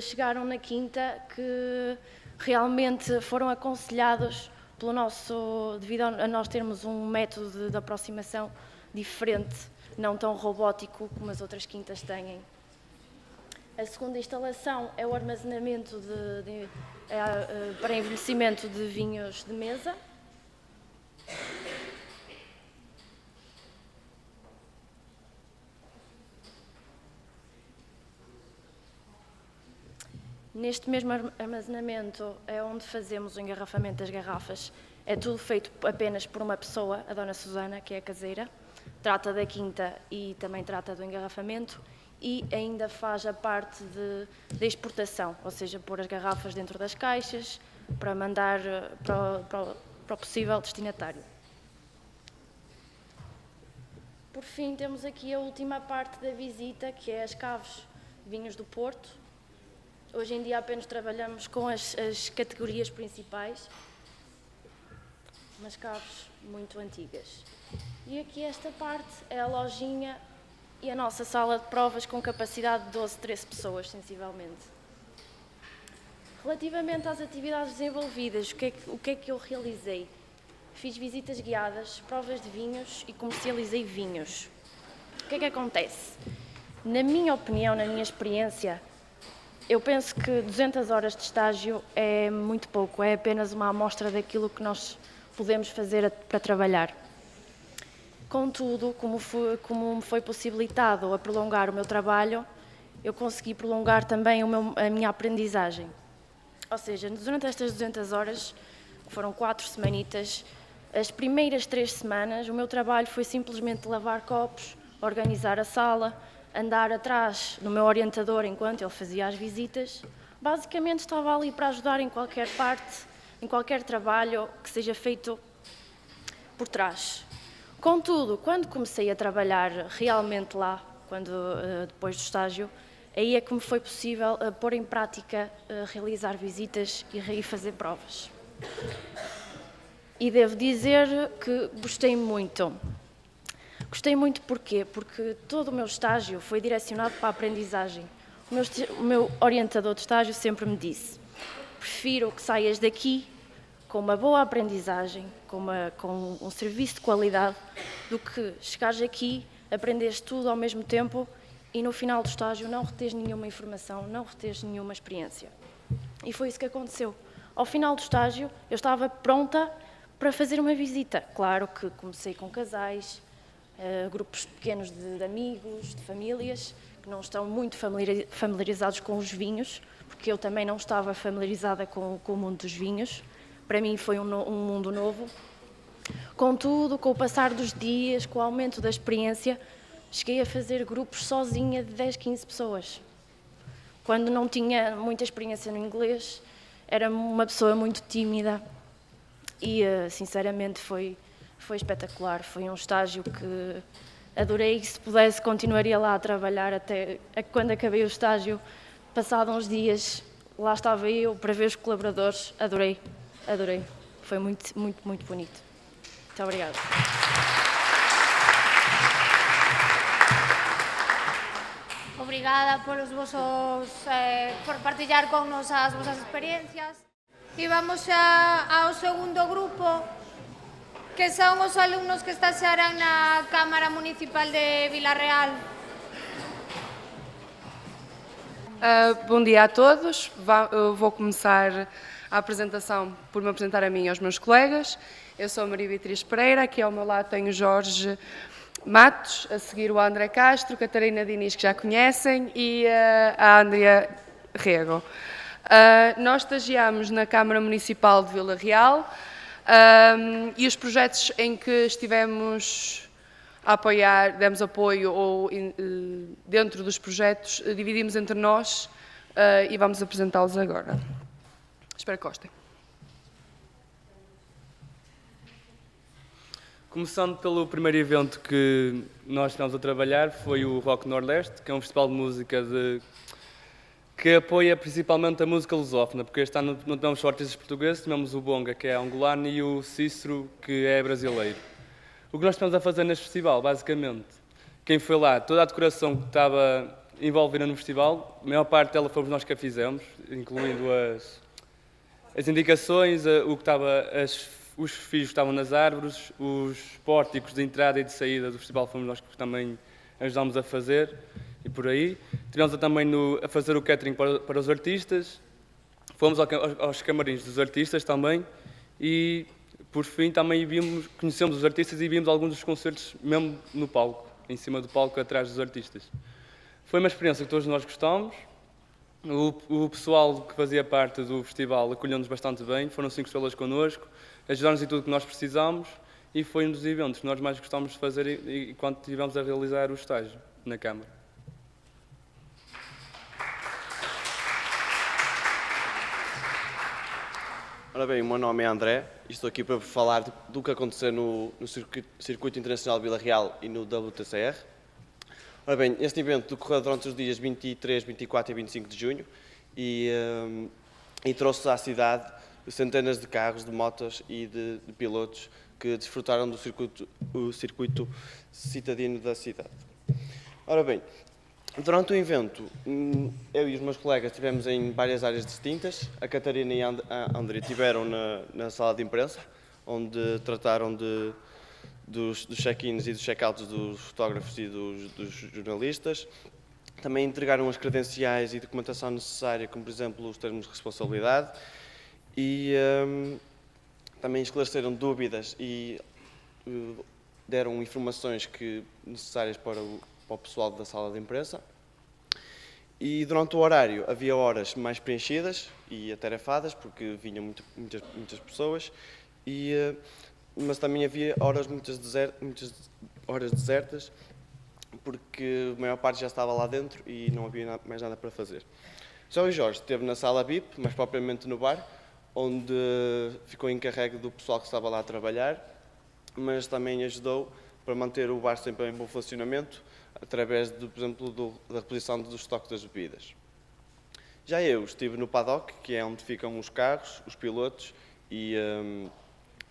chegaram na quinta, que realmente foram aconselhados devido a nós termos um método de aproximação diferente, não tão robótico como as outras quintas têm. A segunda instalação é o armazenamento para envelhecimento de vinhos de mesa. Neste mesmo armazenamento é onde fazemos o engarrafamento das garrafas. É tudo feito apenas por uma pessoa, a Dona Susana, que é a caseira. Trata da quinta e também trata do engarrafamento, e ainda faz a parte da exportação, ou seja, pôr as garrafas dentro das caixas para mandar para o possível destinatário. Por fim, temos aqui a última parte da visita, que é as caves de vinhos do Porto. Hoje em dia apenas trabalhamos com as categorias principais, umas caves muito antigas. E aqui esta parte é a lojinha e a nossa sala de provas com capacidade de 12, 13 pessoas, sensivelmente. Relativamente às atividades desenvolvidas, o que é que eu realizei? Fiz visitas guiadas, provas de vinhos e comercializei vinhos. O que é que acontece? Na minha opinião, na minha experiência, eu penso que 200 horas de estágio é muito pouco, é apenas uma amostra daquilo que nós podemos fazer para trabalhar. Contudo, como me foi possibilitado a prolongar o meu trabalho, eu consegui prolongar também a minha aprendizagem. Ou seja, durante estas 200 horas, que foram 4 semanitas, as primeiras 3 semanas, o meu trabalho foi simplesmente lavar copos, organizar a sala, andar atrás do meu orientador enquanto ele fazia as visitas. Basicamente estava ali para ajudar em qualquer parte, em qualquer trabalho que seja feito por trás. Contudo, quando comecei a trabalhar realmente lá, depois do estágio, aí é que me foi possível pôr em prática, realizar visitas e fazer provas. E devo dizer que gostei muito. Gostei muito porquê? Porque todo o meu estágio foi direcionado para a aprendizagem. O meu orientador de estágio sempre me disse: prefiro que saias daqui com uma boa aprendizagem, com um serviço de qualidade, do que chegares aqui, aprenderes tudo ao mesmo tempo e no final do estágio não reteres nenhuma informação, não reteres nenhuma experiência. E foi isso que aconteceu. Ao final do estágio, eu estava pronta para fazer uma visita. Claro que comecei com casais, grupos pequenos de amigos, de famílias, que não estão muito familiarizados com os vinhos, porque eu também não estava familiarizada com o mundo dos vinhos. Para mim foi um mundo novo, Contudo, com o passar dos dias, com o aumento da experiência, cheguei a fazer grupos sozinha de 10, 15 pessoas. Quando não tinha muita experiência no inglês, era uma pessoa muito tímida e, sinceramente, foi espetacular. Foi um estágio que adorei. Se pudesse, continuaria lá a trabalhar até quando acabei o estágio. Passado uns dias, lá estava eu para ver os colaboradores. Adorei. Foi muito, muito, muito bonito. Muito obrigada. Obrigada por partillar connos as vosas experiencias. E vamos ao segundo grupo, que son os alumnos que estaxearan na Cámara Municipal de Vila Real. Bom dia a todos. Eu vou começar a apresentação por me apresentar a mim e aos meus colegas. Eu sou a Maria Beatriz Pereira, aqui ao meu lado tenho o Jorge Matos, a seguir o André Castro, Catarina Diniz, que já conhecem, e a Andrea Rego. Nós estagiamos na Câmara Municipal de Vila Real e os projetos em que estivemos a apoiar, demos apoio ou dentro dos projetos, dividimos entre nós e vamos apresentá-los agora. Espero que gostem. Começando pelo primeiro evento que nós estivemos a trabalhar, foi o Rock Nordeste, que é um festival de música que apoia principalmente a música lusófona, porque este ano não tivemos só artistas portugueses, tivemos o Bonga, que é angolano, e o Cícero, que é brasileiro. O que nós estamos a fazer neste festival, basicamente, quem foi lá, toda a decoração que estava envolvida no festival, a maior parte dela fomos nós que a fizemos, incluindo as indicações, o que estava, os fios que estavam nas árvores, os pórticos de entrada e de saída do festival fomos nós que também ajudámos a fazer, e por aí. Tivemos também a fazer o catering para os artistas, fomos aos camarins dos artistas também, e por fim também conhecemos os artistas e vimos alguns dos concertos mesmo no palco, em cima do palco, atrás dos artistas. Foi uma experiência que todos nós gostamos. O pessoal que fazia parte do festival acolheu-nos bastante bem, foram 5 estrelas connosco, ajudaram-nos em tudo o que nós precisamos e foi um dos eventos que nós mais gostámos de fazer enquanto estivemos a realizar o estágio na Câmara. Ora bem, o meu nome é André e estou aqui para falar do que aconteceu no Circuito Internacional de Vila Real e no WTCR. Ora bem, este evento decorreu durante os dias 23, 24 e 25 de junho e trouxe à cidade centenas de carros, de motos e de pilotos que desfrutaram do circuito citadino da cidade. Ora bem, durante o evento, eu e os meus colegas estivemos em várias áreas distintas. A Catarina e a André estiveram na sala de imprensa, onde trataram dos check-ins e dos check-outs dos fotógrafos e dos jornalistas. Também entregaram as credenciais e documentação necessária, como por exemplo os termos de responsabilidade, e também esclareceram dúvidas e deram informações necessárias para o pessoal da sala de imprensa. E durante o horário havia horas mais preenchidas e atarefadas, porque vinham muitas pessoas, mas também havia muitas horas desertas, porque a maior parte já estava lá dentro e não havia mais nada para fazer. Já o Jorge esteve na sala VIP, mais propriamente no bar, onde ficou encarregue do pessoal que estava lá a trabalhar, mas também ajudou para manter o bar sempre em bom funcionamento, através, por exemplo, da reposição do estoque das bebidas. Já eu estive no paddock, que é onde ficam os carros, os pilotos e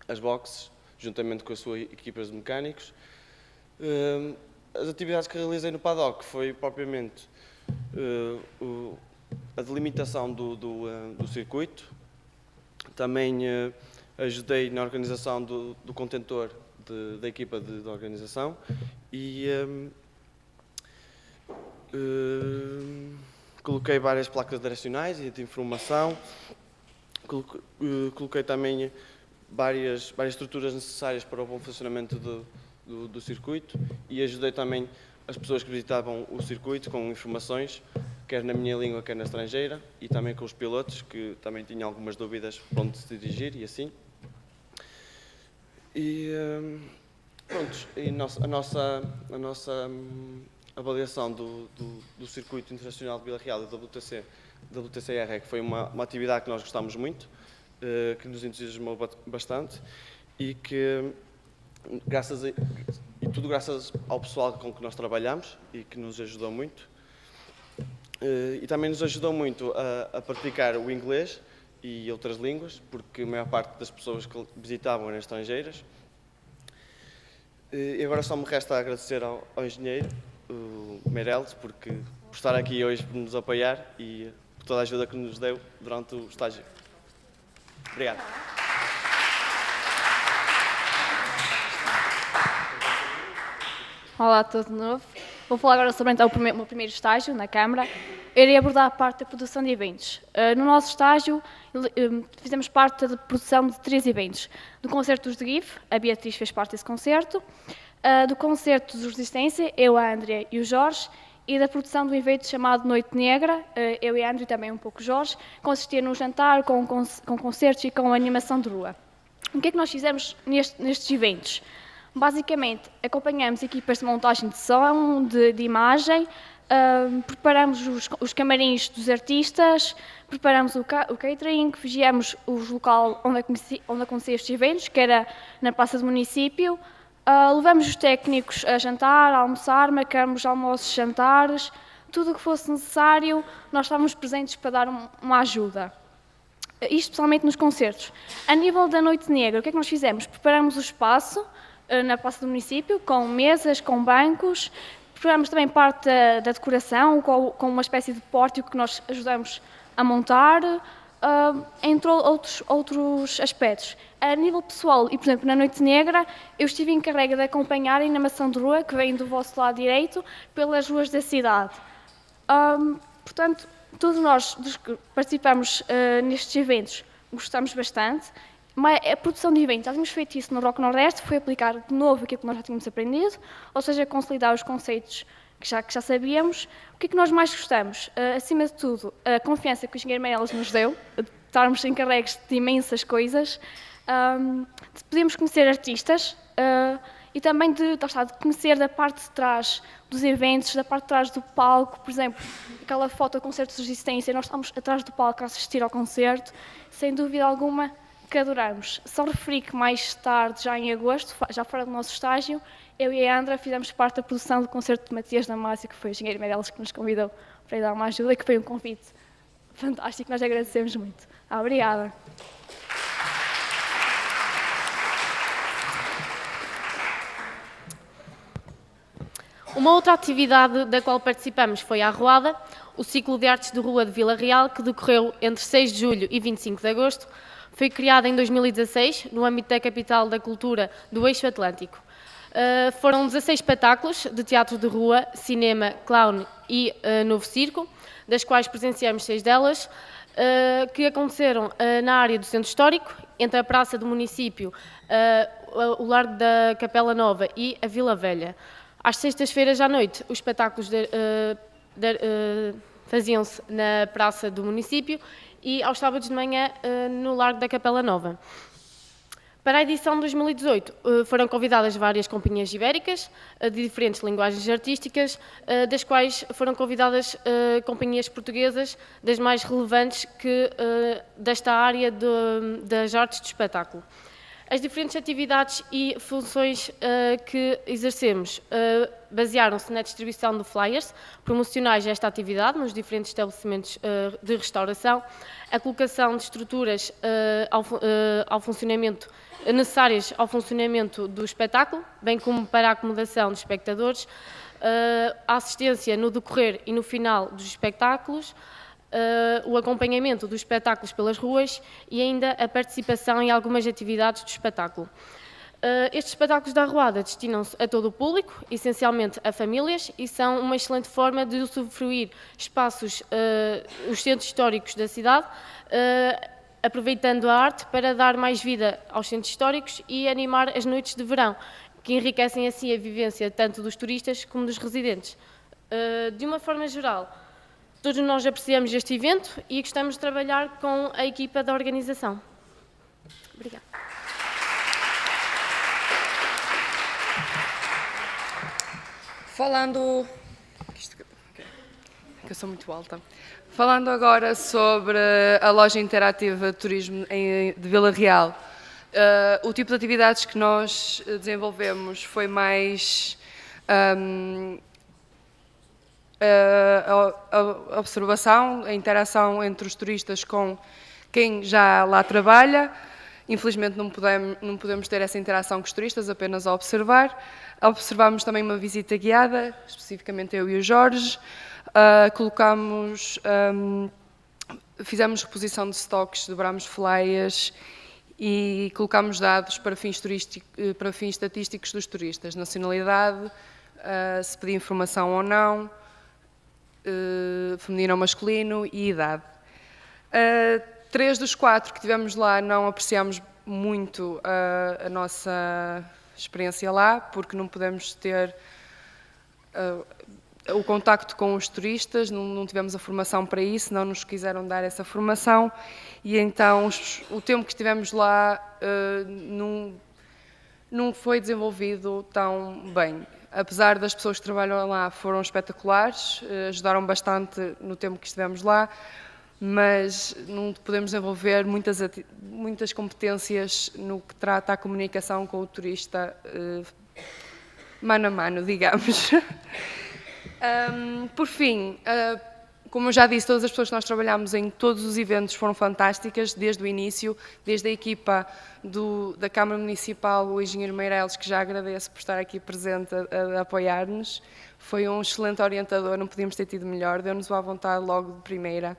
as boxes, juntamente com as suas equipas de mecânicos. As atividades que realizei no paddock foi propriamente a delimitação do circuito. Também ajudei na organização do contentor da equipa de organização e coloquei várias placas direcionais e de informação, coloquei também várias estruturas necessárias para o bom funcionamento do circuito e ajudei também as pessoas que visitavam o circuito com informações, quer na minha língua, quer na estrangeira, e também com os pilotos, que também tinham algumas dúvidas para onde se dirigir e assim. E, pronto, e a nossa avaliação do Circuito Internacional de Vila Real e da WTCR é que foi uma atividade que nós gostámos muito, que nos entusiasmou bastante e que, graças ao pessoal com que nós trabalhamos e que nos ajudou muito. E também nos ajudou muito a praticar o inglês e outras línguas, porque a maior parte das pessoas que visitavam eram estrangeiras. E agora só me resta agradecer ao engenheiro, o Meirelles, por estar aqui hoje, por nos apoiar e por toda a ajuda que nos deu durante o estágio. Obrigado. Olá a todos de novo. Vou falar agora sobre então, o meu primeiro estágio na Câmara. Eu irei abordar a parte da produção de eventos. No nosso estágio, fizemos parte da produção de 3 eventos. Do concerto dos de GIF, a Beatriz fez parte desse concerto. Do concerto dos Resistência, eu, a Andrea e o Jorge. E da produção de um evento chamado Noite Negra, eu e a Andrea e também um pouco o Jorge. Consistia num jantar com concertos e com animação de rua. O que é que nós fizemos nestes eventos? Basicamente, acompanhamos equipas de montagem de som, de imagem, preparamos os camarins dos artistas, preparamos o catering, vigiamos o local onde aconteciam estes eventos, que era na Praça do Município, levamos os técnicos a jantar, a almoçar, marcamos almoços, jantares, tudo o que fosse necessário, nós estávamos presentes para dar uma ajuda. Isto especialmente nos concertos. A nível da Noite Negra, o que é que nós fizemos? Preparamos o espaço na Praça do Município, com mesas, com bancos. Preparamos também parte da decoração, com uma espécie de pórtico que nós ajudamos a montar, entre outros aspectos. A nível pessoal, e por exemplo, na Noite Negra, eu estive encarregue de acompanhar a animação de rua, que vem do vosso lado direito, pelas ruas da cidade. Portanto, todos nós que participamos nestes eventos gostamos bastante. A produção de eventos, já tínhamos feito isso no Rock Nordeste, foi aplicar de novo aquilo que nós já tínhamos aprendido, ou seja, consolidar os conceitos que já sabíamos. O que é que nós mais gostamos? Acima de tudo, a confiança que o engenheiro Meirelles nos deu, de estarmos encarregues de imensas coisas, de podermos conhecer artistas e também de conhecer da parte de trás dos eventos, da parte de trás do palco, por exemplo, aquela foto do concerto de Resistência, nós estamos atrás do palco a assistir ao concerto, sem dúvida alguma, que adoramos. Só referi que mais tarde, já em agosto, já fora do nosso estágio, eu e a Andra fizemos parte da produção do concerto de Matias Damasio, que foi o engenheiro Meirelles que nos convidou para ir dar uma ajuda, e que foi um convite fantástico, nós agradecemos muito. Obrigada. Uma outra atividade da qual participamos foi a Arruada, o ciclo de artes de rua de Vila Real, que decorreu entre 6 de julho e 25 de agosto. Foi criada em 2016, no âmbito da Capital da Cultura do Eixo Atlântico. Foram 16 espetáculos de teatro de rua, cinema, clown e novo circo, das quais presenciamos 6 delas, que aconteceram na área do Centro Histórico, entre a Praça do Município, o Largo da Capela Nova e a Vila Velha. Às sextas-feiras à noite, os espetáculos faziam-se na Praça do Município e aos sábados de manhã no Largo da Capela Nova. Para a edição de 2018 foram convidadas várias companhias ibéricas de diferentes linguagens artísticas, das quais foram convidadas companhias portuguesas das mais relevantes desta área das artes de espetáculo. As diferentes atividades e funções que exercemos basearam-se na distribuição de flyers promocionais a esta atividade nos diferentes estabelecimentos de restauração, a colocação de estruturas necessárias ao funcionamento do espetáculo, bem como para a acomodação dos espectadores, a assistência no decorrer e no final dos espetáculos, o acompanhamento dos espetáculos pelas ruas e ainda a participação em algumas atividades do espetáculo. Estes espetáculos da Arruada destinam-se a todo o público, essencialmente a famílias, e são uma excelente forma de usufruir espaços, os centros históricos da cidade, aproveitando a arte para dar mais vida aos centros históricos e animar as noites de verão, que enriquecem assim a vivência tanto dos turistas como dos residentes. De uma forma geral, todos nós apreciamos este evento e gostamos de trabalhar com a equipa da organização. Obrigada. Falando... que eu sou muito alta. Falando agora sobre a loja interativa de turismo de Vila Real, o tipo de atividades que nós desenvolvemos foi mais a observação, a interação entre os turistas com quem já lá trabalha. Infelizmente não podemos ter essa interação com os turistas, apenas a observar. Observámos também uma visita guiada, especificamente eu e o Jorge. Fizemos reposição de estoques, dobrámos flyers e colocámos dados para fins estatísticos dos turistas, nacionalidade, se pedia informação ou não, feminino ou masculino e idade. 3 dos 4 que tivemos lá não apreciámos muito a nossa experiência lá, porque não podemos ter o contacto com os turistas, não tivemos a formação para isso, não nos quiseram dar essa formação e então o tempo que estivemos lá não foi desenvolvido tão bem. Apesar das pessoas que trabalham lá foram espetaculares, ajudaram bastante no tempo que estivemos lá, mas não podemos desenvolver muitas competências no que trata a comunicação com o turista mano a mano, digamos. Por fim, como eu já disse, todas as pessoas que nós trabalhamos em todos os eventos foram fantásticas, desde o início, desde a equipa da Câmara Municipal, o engenheiro Meireles, que já agradeço por estar aqui presente a apoiar-nos, foi um excelente orientador, não podíamos ter tido melhor, deu-nos à vontade logo de primeira.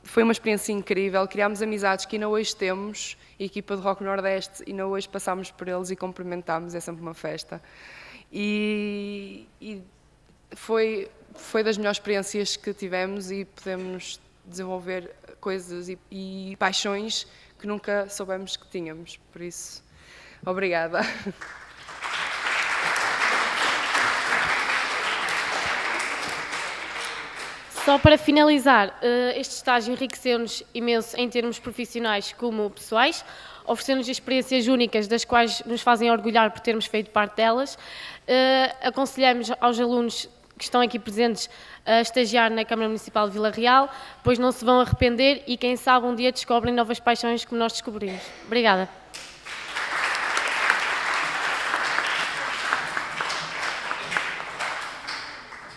Foi uma experiência incrível, criámos amizades que ainda hoje temos, a equipa de Rock Nordeste, ainda hoje passámos por eles e cumprimentámos, é sempre uma festa. E foi das melhores experiências que tivemos e podemos desenvolver coisas e paixões que nunca soubemos que tínhamos, por isso, obrigada. Só para finalizar, este estágio enriqueceu-nos imenso em termos profissionais como pessoais, oferecendo-nos experiências únicas das quais nos fazem orgulhar por termos feito parte delas. Aconselhamos aos alunos que estão aqui presentes a estagiar na Câmara Municipal de Vila Real, pois não se vão arrepender e quem sabe um dia descobrem novas paixões como nós descobrimos. Obrigada.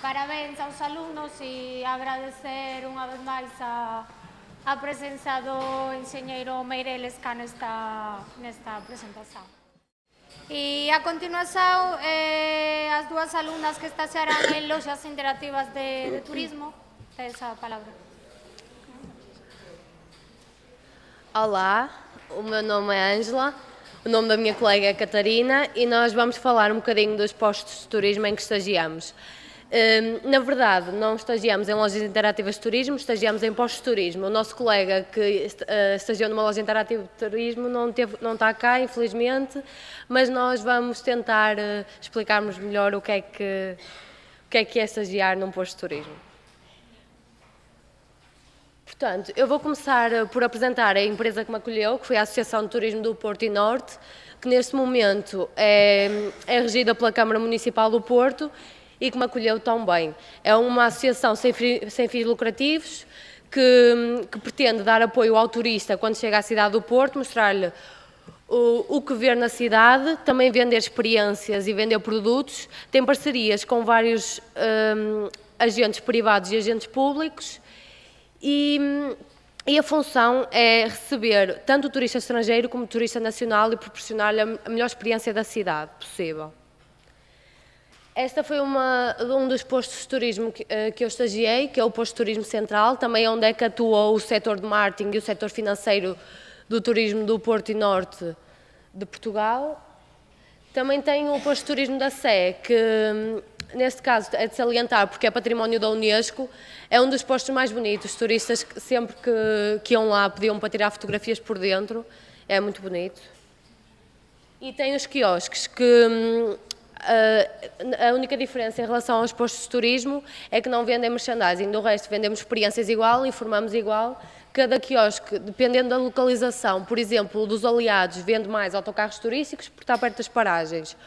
Parabéns aos alunos e agradecer unha vez máis a presenza do enxeñeiro Meireles cá nesta presentación. E a continuación, as dúas alumnas que estaxarán en loxas interactivas de turismo, tes a palabra. Olá, o meu nome é Ângela, o nome da minha colega é Catarina e nós vamos falar um bocadinho dos postos de turismo em que estagiamos. Na verdade, não estagiamos em lojas interativas de turismo, estagiamos em postos de turismo. O nosso colega que estagiou numa loja interativa de turismo não está cá, infelizmente, mas nós vamos tentar explicar-nos melhor o que é estagiar num posto de turismo. Portanto, eu vou começar por apresentar a empresa que me acolheu, que foi a Associação de Turismo do Porto e Norte, que neste momento é regida pela Câmara Municipal do Porto e que me acolheu tão bem. É uma associação sem fins lucrativos que pretende dar apoio ao turista quando chega à cidade do Porto, mostrar-lhe o que ver na cidade, também vender experiências e vender produtos. Tem parcerias com vários agentes privados e agentes públicos e a função é receber tanto o turista estrangeiro como o turista nacional e proporcionar-lhe a melhor experiência da cidade possível. Esta foi um dos postos de turismo que eu estagiei, que é o posto de turismo central, também onde é que atua o setor de marketing e o setor financeiro do turismo do Porto e Norte de Portugal. Também tem o posto de turismo da Sé, que neste caso é de salientar porque é património da Unesco, é um dos postos mais bonitos, os turistas sempre que iam lá pediam para tirar fotografias por dentro, é muito bonito. E tem os quiosques que... A única diferença em relação aos postos de turismo é que não vendem merchandising, do resto vendemos experiências igual, informamos igual. Cada quiosque, dependendo da localização, por exemplo, o dos Aliados vende mais autocarros turísticos porque está perto das paragens.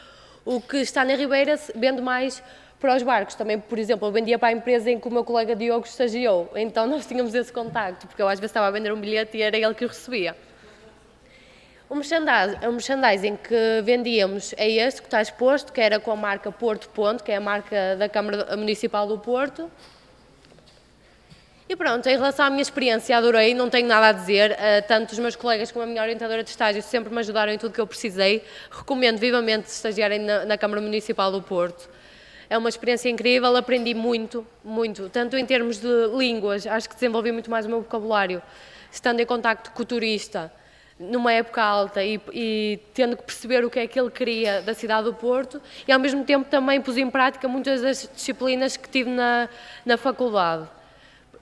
O que está na Ribeira vende mais para os barcos. Também, por exemplo, eu vendia para a empresa em que o meu colega Diogo estagiou, então nós tínhamos esse contacto, porque eu às vezes estava a vender um bilhete e era ele que o recebia. O merchandising que vendíamos é este que está exposto, que era com a marca Porto Ponto, que é a marca da Câmara Municipal do Porto. E pronto, em relação à minha experiência, adorei, não tenho nada a dizer. Tanto os meus colegas como a minha orientadora de estágio sempre me ajudaram em tudo que eu precisei. Recomendo vivamente estagiarem na Câmara Municipal do Porto. É uma experiência incrível, aprendi muito, muito, tanto em termos de línguas, acho que desenvolvi muito mais o meu vocabulário, estando em contacto com o turista, numa época alta e tendo que perceber o que é que ele queria da cidade do Porto, e ao mesmo tempo também pus em prática muitas das disciplinas que tive na faculdade.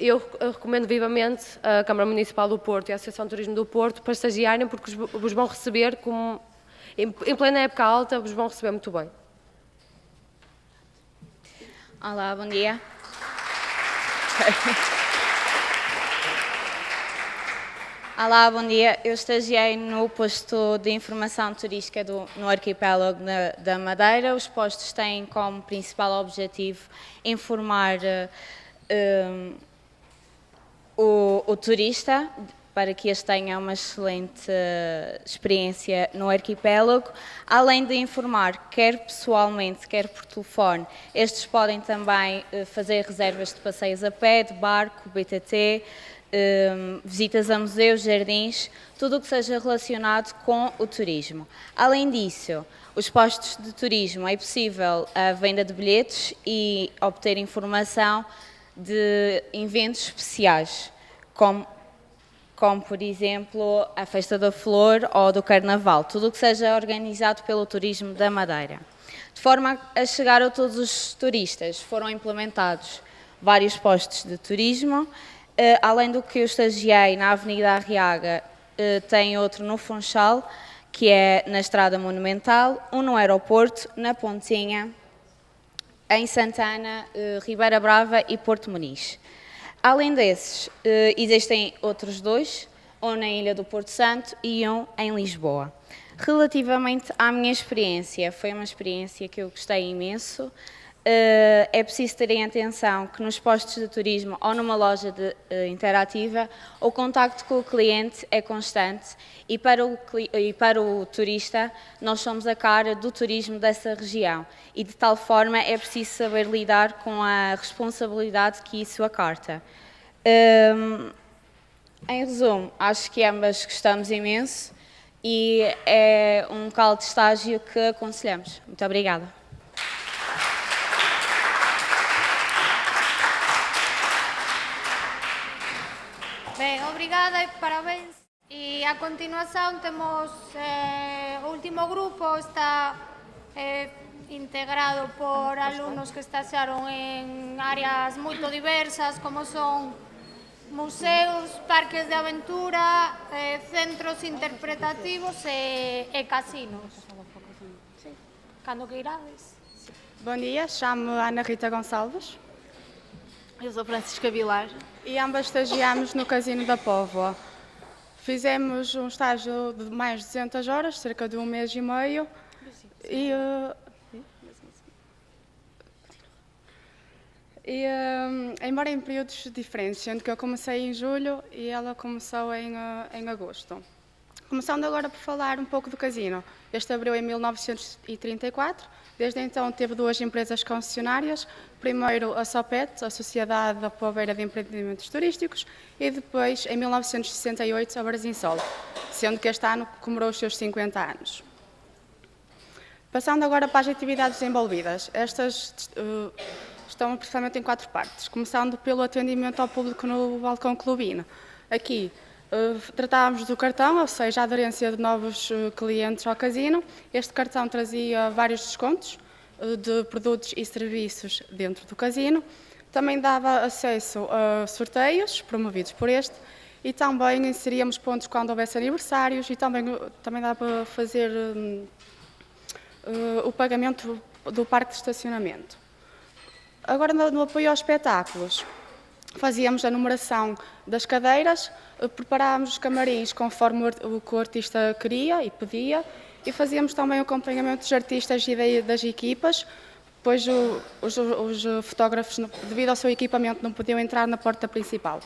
Eu recomendo vivamente a Câmara Municipal do Porto e a Associação de Turismo do Porto para estagiarem, porque vos vão receber, como, em plena época alta, vos vão receber muito bem. Olá, bom dia. Olá, bom dia. Eu estagiei no posto de informação turística no arquipélago da Madeira. Os postos têm como principal objetivo informar o turista para que este tenha uma excelente experiência no arquipélago, além de informar, quer pessoalmente, quer por telefone. Estes podem também fazer reservas de passeios a pé, de barco, BTT, visitas a museus, jardins, tudo o que seja relacionado com o turismo. Além disso, os postos de turismo é possível a venda de bilhetes e obter informação de eventos especiais, como por exemplo a Festa da Flor ou do Carnaval, tudo o que seja organizado pelo Turismo da Madeira. De forma a chegar a todos os turistas, foram implementados vários postos de turismo, além do que eu estagiei na Avenida Arriaga, tem outro no Funchal, que é na Estrada Monumental, um no aeroporto, na Pontinha, em Santana, Ribeira Brava e Porto Muniz. Além desses, existem outros dois, um na Ilha do Porto Santo e um em Lisboa. Relativamente à minha experiência, foi uma experiência que eu gostei imenso. É preciso terem atenção que nos postos de turismo ou numa loja interativa, o contacto com o cliente é constante e para o turista nós somos a cara do turismo dessa região e de tal forma é preciso saber lidar com a responsabilidade que isso acarta. Em resumo, acho que ambas gostamos imenso e é um local de estágio que aconselhamos. Muito obrigada. Ben, obrigada e parabéns. E a continuación temos o último grupo, está integrado por alumnos que estaxaron en áreas moito diversas, como son museos, parques de aventura, centros interpretativos e casinos. Cando que irades? Bom dia, chamo-me Ana Rita Gonçalves. Eu sou Francisca Vilar. E ambas estagiámos no Casino da Póvoa. Fizemos um estágio de mais de 200 horas, cerca de 1 mês e meio. Embora em períodos diferentes, sendo que eu comecei em julho e ela começou em agosto. Começando agora por falar um pouco do casino. Este abriu em 1934, desde então teve 2 empresas concessionárias, primeiro a SOPET, a Sociedade da Poveira de Empreendimentos Turísticos, e depois, em 1968, a Brasinsol, sendo que este ano comemorou os seus 50 anos. Passando agora para as atividades envolvidas, estas estão principalmente em 4 partes, começando pelo atendimento ao público no balcão clubino. Aqui, tratávamos do cartão, ou seja, a aderência de novos clientes ao casino. Este cartão trazia vários descontos de produtos e serviços dentro do casino. Também dava acesso a sorteios promovidos por este e também inseríamos pontos quando houvesse aniversários e também dava para fazer o pagamento do parque de estacionamento. Agora, no apoio aos espetáculos, fazíamos a numeração das cadeiras, preparávamos os camarins conforme o que o artista queria e pedia e fazíamos também o acompanhamento dos artistas e das equipas, pois os fotógrafos, devido ao seu equipamento, não podiam entrar na porta principal.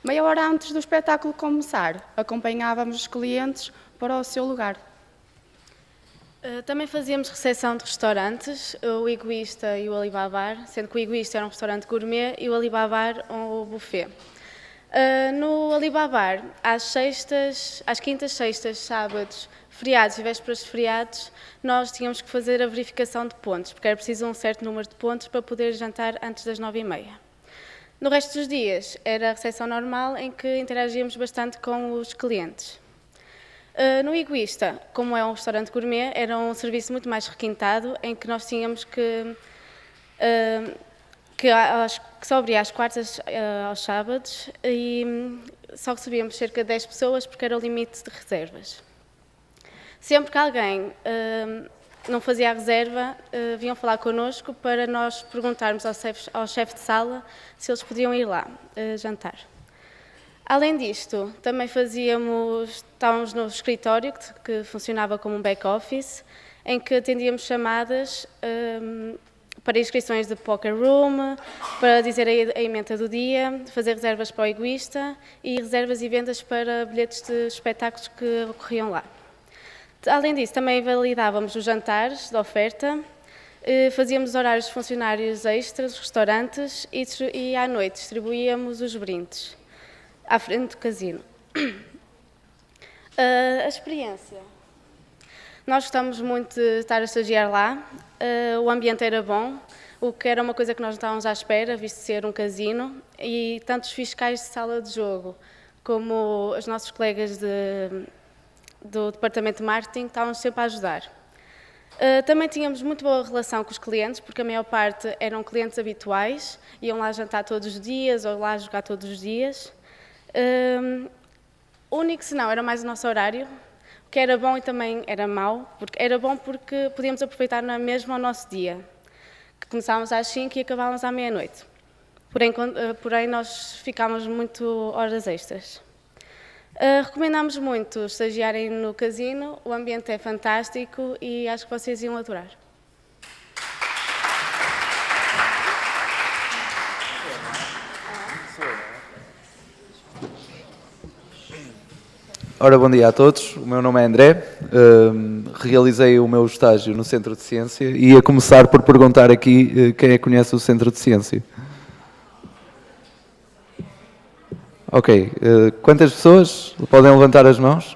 Meia hora antes do espetáculo começar, acompanhávamos os clientes para o seu lugar. Também fazíamos recepção de restaurantes, o Egoísta e o Alibabar, sendo que o Egoísta era um restaurante gourmet e o Alibabar um buffet. No Alibabar, às quintas, sextas, sábados, feriados e vésperas de feriados, nós tínhamos que fazer a verificação de pontos, porque era preciso um certo número de pontos para poder jantar antes das 9h30. No resto dos dias, era a recepção normal, em que interagíamos bastante com os clientes. No Egoísta, como é um restaurante gourmet, era um serviço muito mais requintado, em que nós tínhamos que só abria às quartas aos sábados e só recebíamos cerca de 10 pessoas porque era o limite de reservas. Sempre que alguém não fazia a reserva, vinham falar connosco para nós perguntarmos ao chefe de sala se eles podiam ir lá jantar. Além disto, também estávamos no escritório, que funcionava como um back-office, em que atendíamos chamadas para inscrições de poker room, para dizer a emenda do dia, fazer reservas para o Egoísta e reservas e vendas para bilhetes de espetáculos que ocorriam lá. Além disso, também validávamos os jantares de oferta, fazíamos horários de funcionários extras, dos restaurantes e à noite distribuíamos os brindes à frente do casino. A experiência. Nós gostamos muito de estar a estagiar lá, o ambiente era bom, o que era uma coisa que nós não estávamos à espera, visto ser um casino, e tanto os fiscais de sala de jogo como os nossos colegas do departamento de marketing estavam sempre a ajudar. Também tínhamos muito boa relação com os clientes, porque a maior parte eram clientes habituais, iam lá jantar todos os dias ou lá jogar todos os dias. O único senão era mais o nosso horário, que era bom e também era mau, porque era bom porque podíamos aproveitar na mesma o nosso dia, que começávamos às 5 e acabávamos à meia-noite. Porém, nós ficámos muito horas extras. Recomendamos muito estagiarem no casino, o ambiente é fantástico e acho que vocês iam adorar. Ora, bom dia a todos. O meu nome é André. Realizei o meu estágio no Centro de Ciência e ia começar por perguntar aqui quem é que conhece o Centro de Ciência. Ok. Quantas pessoas podem levantar as mãos?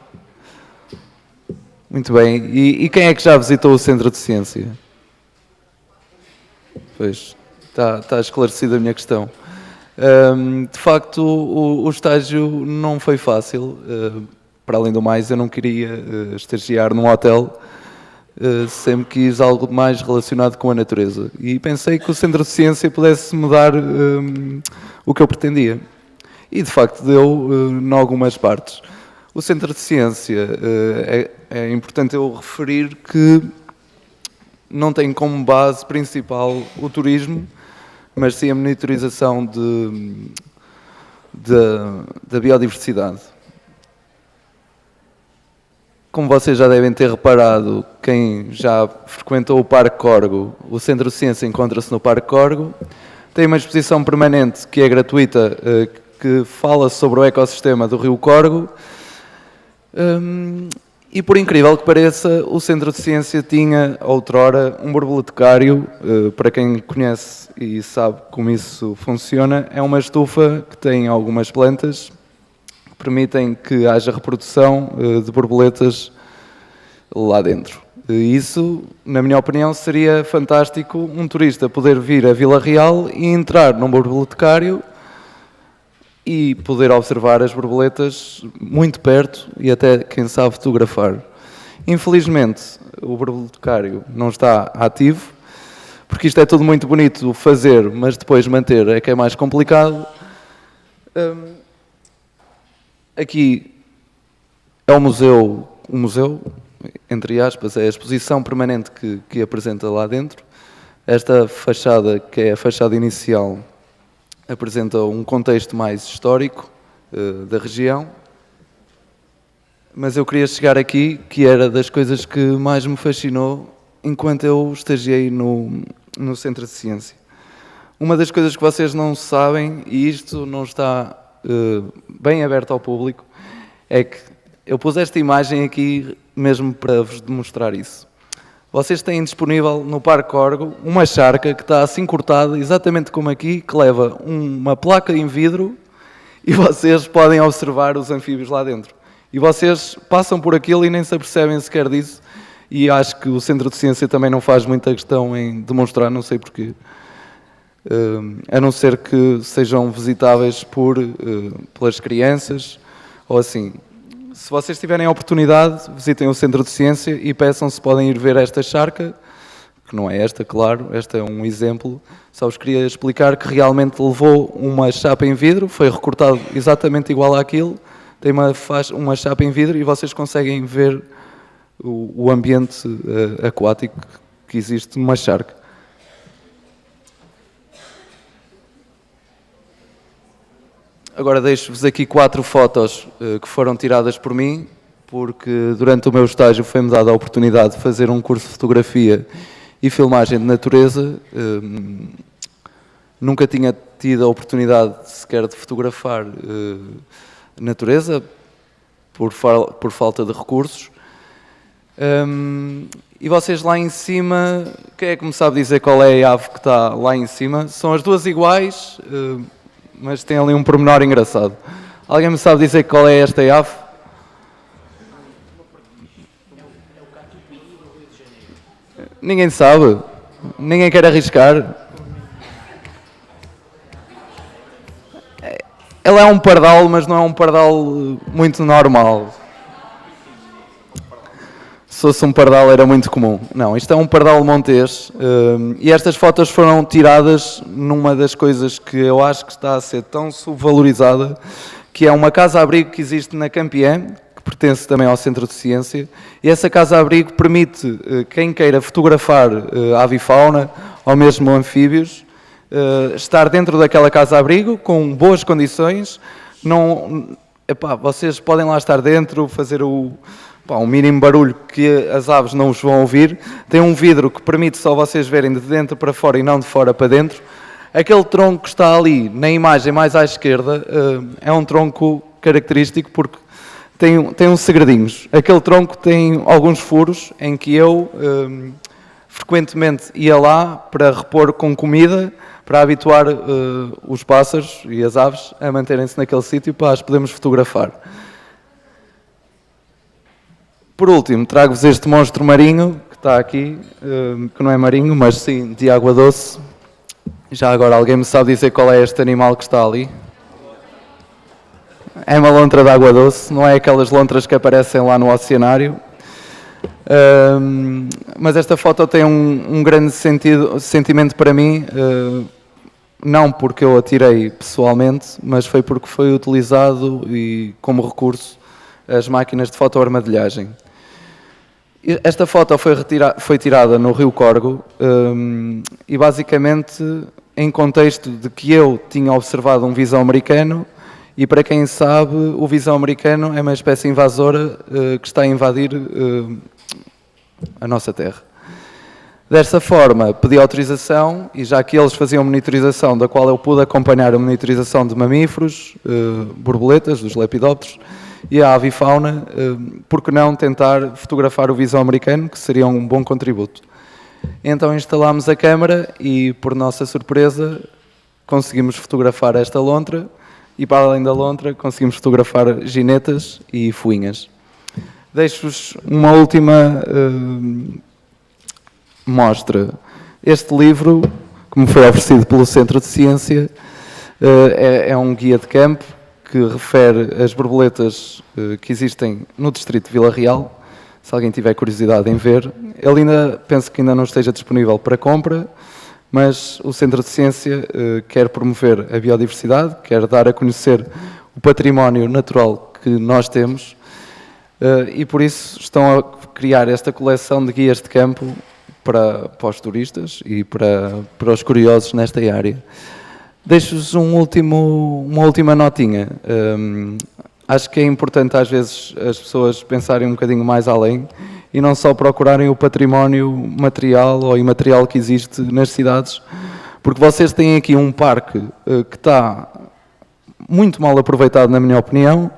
Muito bem. E quem é que já visitou o Centro de Ciência? Pois, está esclarecida a minha questão. De facto, o estágio não foi fácil. Para além do mais, eu não queria estagiar num hotel, sempre quis algo mais relacionado com a natureza. E pensei que o Centro de Ciência pudesse mudar o que eu pretendia. E, de facto, deu em algumas partes. O Centro de Ciência, é importante eu referir que não tem como base principal o turismo, mas sim a monitorização da biodiversidade. Como vocês já devem ter reparado, quem já frequentou o Parque Corgo, o Centro de Ciência encontra-se no Parque Corgo. Tem uma exposição permanente que é gratuita, que fala sobre o ecossistema do Rio Corgo. E por incrível que pareça, o Centro de Ciência tinha, outrora, um borboletário. Para quem conhece e sabe como isso funciona, é uma estufa que tem algumas plantas que permitem que haja reprodução de borboletas lá dentro. Isso, na minha opinião, seria fantástico um turista poder vir a Vila Real e entrar num borboletário e poder observar as borboletas muito perto e até, quem sabe, fotografar. Infelizmente, o borboletário não está ativo, porque isto é tudo muito bonito fazer, mas depois manter é que é mais complicado. Aqui é um museu, entre aspas, é a exposição permanente que apresenta lá dentro. Esta fachada, que é a fachada inicial, apresenta um contexto mais histórico da região. mas eu queria chegar aqui, que era das coisas que mais me fascinou enquanto eu estagiei no Centro de Ciência. Uma das coisas que vocês não sabem, e isto não está bem aberto ao público, é que eu pus esta imagem aqui mesmo para vos demonstrar isso. Vocês têm disponível no Parque Corgo uma charca que está assim cortada, exatamente como aqui, que leva uma placa em vidro e vocês podem observar os anfíbios lá dentro. E vocês passam por aquilo e nem se apercebem sequer disso. E acho que o Centro de Ciência também não faz muita questão em demonstrar, não sei porquê. A não ser que sejam visitáveis pelas crianças ou assim. Se vocês tiverem a oportunidade, visitem o Centro de Ciência e peçam se podem ir ver esta charca, que não é esta, claro, esta é um exemplo. Só vos queria explicar que realmente levou uma chapa em vidro, foi recortado exatamente igual àquilo, tem uma chapa em vidro e vocês conseguem ver o ambiente aquático que existe numa charca. Agora deixo-vos aqui 4 fotos que foram tiradas por mim, porque durante o meu estágio foi-me dada a oportunidade de fazer um curso de fotografia e filmagem de natureza. Nunca tinha tido a oportunidade sequer de fotografar natureza, por falta de recursos. E vocês lá em cima, quem é que me sabe dizer qual é a ave que está lá em cima? São as duas iguais, mas tem ali um pormenor engraçado. Alguém me sabe dizer qual é esta ave? Ninguém sabe? Ninguém quer arriscar? Ela é um pardal, mas não é um pardal muito normal. Se fosse um pardal era muito comum. Não, isto é um pardal montês e estas fotos foram tiradas numa das coisas que eu acho que está a ser tão subvalorizada, que é uma casa-abrigo que existe na Campiã, que pertence também ao Centro de Ciência, e essa casa-abrigo permite quem queira fotografar avifauna ou mesmo anfíbios, estar dentro daquela casa-abrigo com boas condições. Vocês podem lá estar dentro, fazer um mínimo barulho que as aves não os vão ouvir. Tem um vidro que permite só vocês verem de dentro para fora e não de fora para dentro. Aquele tronco que está ali na imagem mais à esquerda é um tronco característico porque tem uns segredinhos. Aquele tronco tem alguns furos em que eu frequentemente ia lá para repor com comida, para habituar os pássaros e as aves a manterem-se naquele sítio para as podermos fotografar. Por último, trago-vos este monstro marinho, que está aqui, que não é marinho, mas sim de água doce. Já agora, alguém me sabe dizer qual é este animal que está ali? É uma lontra de água doce, não é aquelas lontras que aparecem lá no oceanário. Mas esta foto tem um grande sentimento para mim, não porque eu a tirei pessoalmente, mas foi porque foi utilizado e como recurso as máquinas de fotoarmadilhagem. Esta foto foi tirada no Rio Corgo e basicamente em contexto de que eu tinha observado um visão americano e para quem sabe o visão americano é uma espécie invasora que está a invadir a nossa terra. Desta forma pedi autorização e já que eles faziam monitorização da qual eu pude acompanhar a monitorização de mamíferos, borboletas, dos lepidópteros, e a avifauna, por que não tentar fotografar o visão americano, que seria um bom contributo. Então instalámos a câmara e, por nossa surpresa, conseguimos fotografar esta lontra e, para além da lontra, conseguimos fotografar ginetas e fuinhas. Deixo-vos uma última mostra. Este livro, que me foi oferecido pelo Centro de Ciência, é um guia de campo que refere as borboletas que existem no distrito de Vila Real, se alguém tiver curiosidade em ver. Ele penso que ainda não esteja disponível para compra, mas o Centro de Ciência quer promover a biodiversidade, quer dar a conhecer o património natural que nós temos e por isso estão a criar esta coleção de guias de campo para os turistas e para os curiosos nesta área. Deixo-vos uma última notinha. acho que é importante às vezes as pessoas pensarem um bocadinho mais além e não só procurarem o património material ou imaterial que existe nas cidades, porque vocês têm aqui um parque que está muito mal aproveitado, na minha opinião,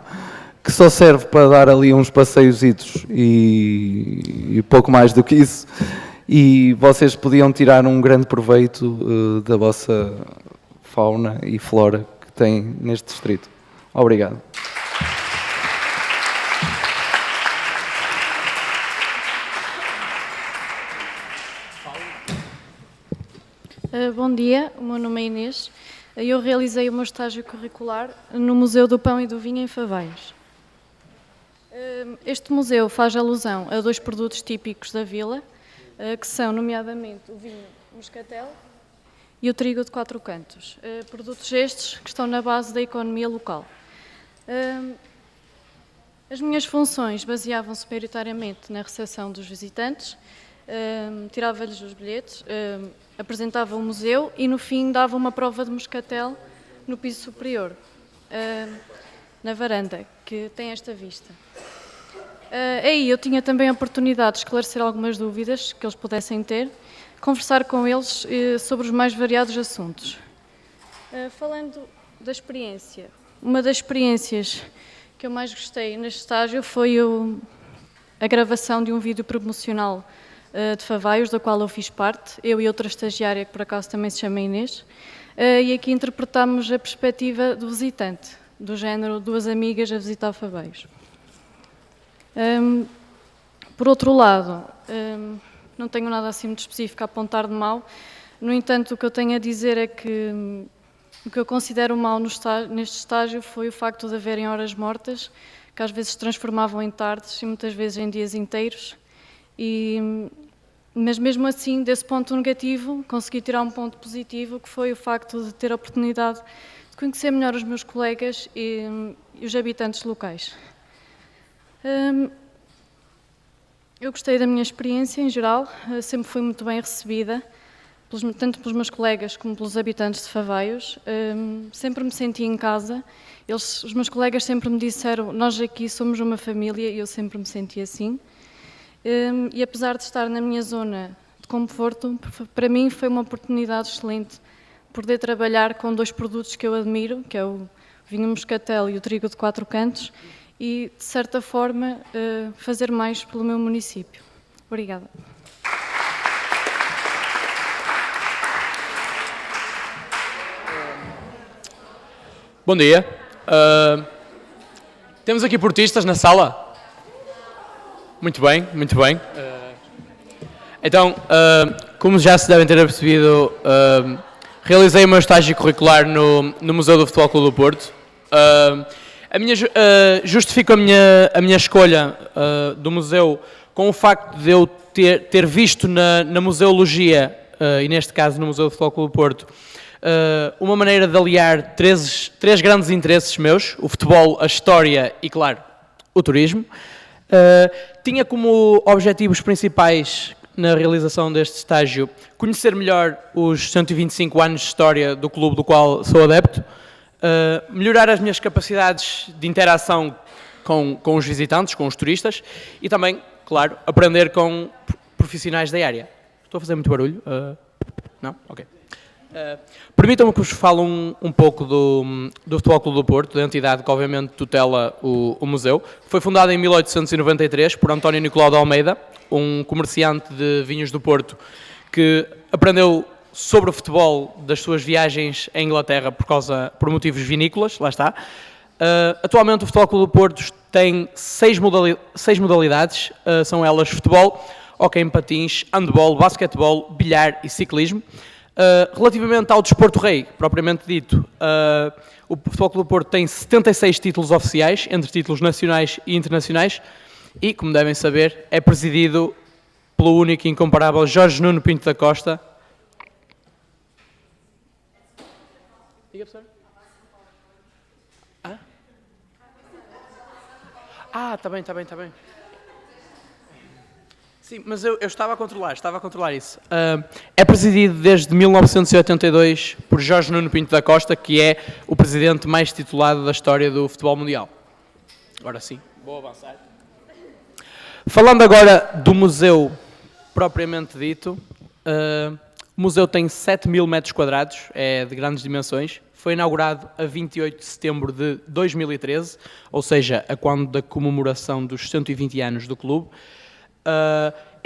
que só serve para dar ali uns passeiositos e pouco mais do que isso, e vocês podiam tirar um grande proveito da vossa fauna e flora que tem neste distrito. Obrigado. Bom dia, o meu nome é Inês. Eu realizei o meu estágio curricular no Museu do Pão e do Vinho em Favaios. Este museu faz alusão a 2 produtos típicos da vila, que são, nomeadamente, o vinho moscatel e o trigo de 4 cantos. Produtos estes que estão na base da economia local. As minhas funções baseavam-se maioritariamente na recepção dos visitantes, tirava-lhes os bilhetes, apresentava o museu e no fim dava uma prova de moscatel no piso superior, na varanda, que tem esta vista. Aí eu tinha também a oportunidade de esclarecer algumas dúvidas que eles pudessem ter, conversar com eles sobre os mais variados assuntos. Falando da experiência, uma das experiências que eu mais gostei neste estágio foi a gravação de um vídeo promocional de Favaios, da qual eu fiz parte, eu e outra estagiária que por acaso também se chama Inês, e aqui interpretámos a perspectiva do visitante, do género 2 amigas a visitar Favaios. Por outro lado, não tenho nada assim muito específico a apontar de mal, no entanto o que eu tenho a dizer é que o que eu considero mal neste estágio foi o facto de haverem horas mortas, que às vezes se transformavam em tardes e muitas vezes em dias inteiros. Mas mesmo assim, desse ponto negativo, consegui tirar um ponto positivo, que foi o facto de ter a oportunidade de conhecer melhor os meus colegas e os habitantes locais. Eu gostei da minha experiência em geral, sempre fui muito bem recebida, tanto pelos meus colegas como pelos habitantes de Favaios. Sempre me senti em casa, os meus colegas sempre me disseram: nós aqui somos uma família, e eu sempre me senti assim. E apesar de estar na minha zona de conforto, para mim foi uma oportunidade excelente poder trabalhar com 2 produtos que eu admiro, que é o vinho moscatel e o trigo de 4 cantos, e de certa forma fazer mais pelo meu município. Obrigada. Bom dia. Temos aqui portistas na sala? Muito bem, muito bem. Então, como já se devem ter percebido, realizei o meu estágio curricular no Museu do Futebol Clube do Porto. Justifico a minha escolha do museu com o facto de eu ter visto na museologia, e neste caso no Museu do Futebol Clube do Porto, uma maneira de aliar três grandes interesses meus: o futebol, a história e, claro, o turismo. Tinha como objetivos principais na realização deste estágio conhecer melhor os 125 anos de história do clube do qual sou adepto, melhorar as minhas capacidades de interação com os visitantes, com os turistas, e também, claro, aprender com profissionais da área. Estou a fazer muito barulho? Não? Ok. Permitam-me que vos fale um pouco do Futebol Clube do Porto, da entidade que obviamente tutela o museu. Foi fundado em 1893 por António Nicolau de Almeida, um comerciante de vinhos do Porto que aprendeu sobre o futebol das suas viagens à Inglaterra por motivos vinícolas, lá está. Atualmente o Futebol Clube do Porto tem 6 modalidades, são elas futebol, hóquei em patins, handball, basquetebol, bilhar e ciclismo. Relativamente ao desporto rei, propriamente dito, o Futebol Clube do Porto tem 76 títulos oficiais, entre títulos nacionais e internacionais, e, como devem saber, é presidido pelo único e incomparável Jorge Nuno Pinto da Costa. Diga, professor. Está bem. Sim, mas eu estava a controlar isso. É presidido desde 1982 por Jorge Nuno Pinto da Costa, que é o presidente mais titulado da história do futebol mundial. Agora sim, vou avançar. Falando agora do museu propriamente dito, o museu tem 7.000 metros quadrados, é de grandes dimensões. Foi inaugurado a 28 de setembro de 2013, ou seja, a quando da comemoração dos 120 anos do clube.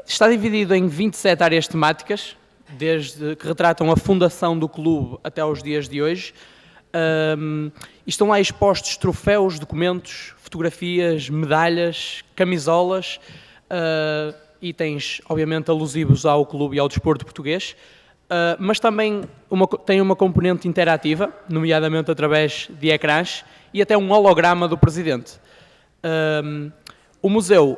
Está dividido em 27 áreas temáticas, desde que retratam a fundação do clube até aos dias de hoje. Estão lá expostos troféus, documentos, fotografias, medalhas, camisolas, itens, obviamente, alusivos ao clube e ao desporto português, mas também tem uma componente interativa, nomeadamente através de ecrãs, e até um holograma do presidente. O museu,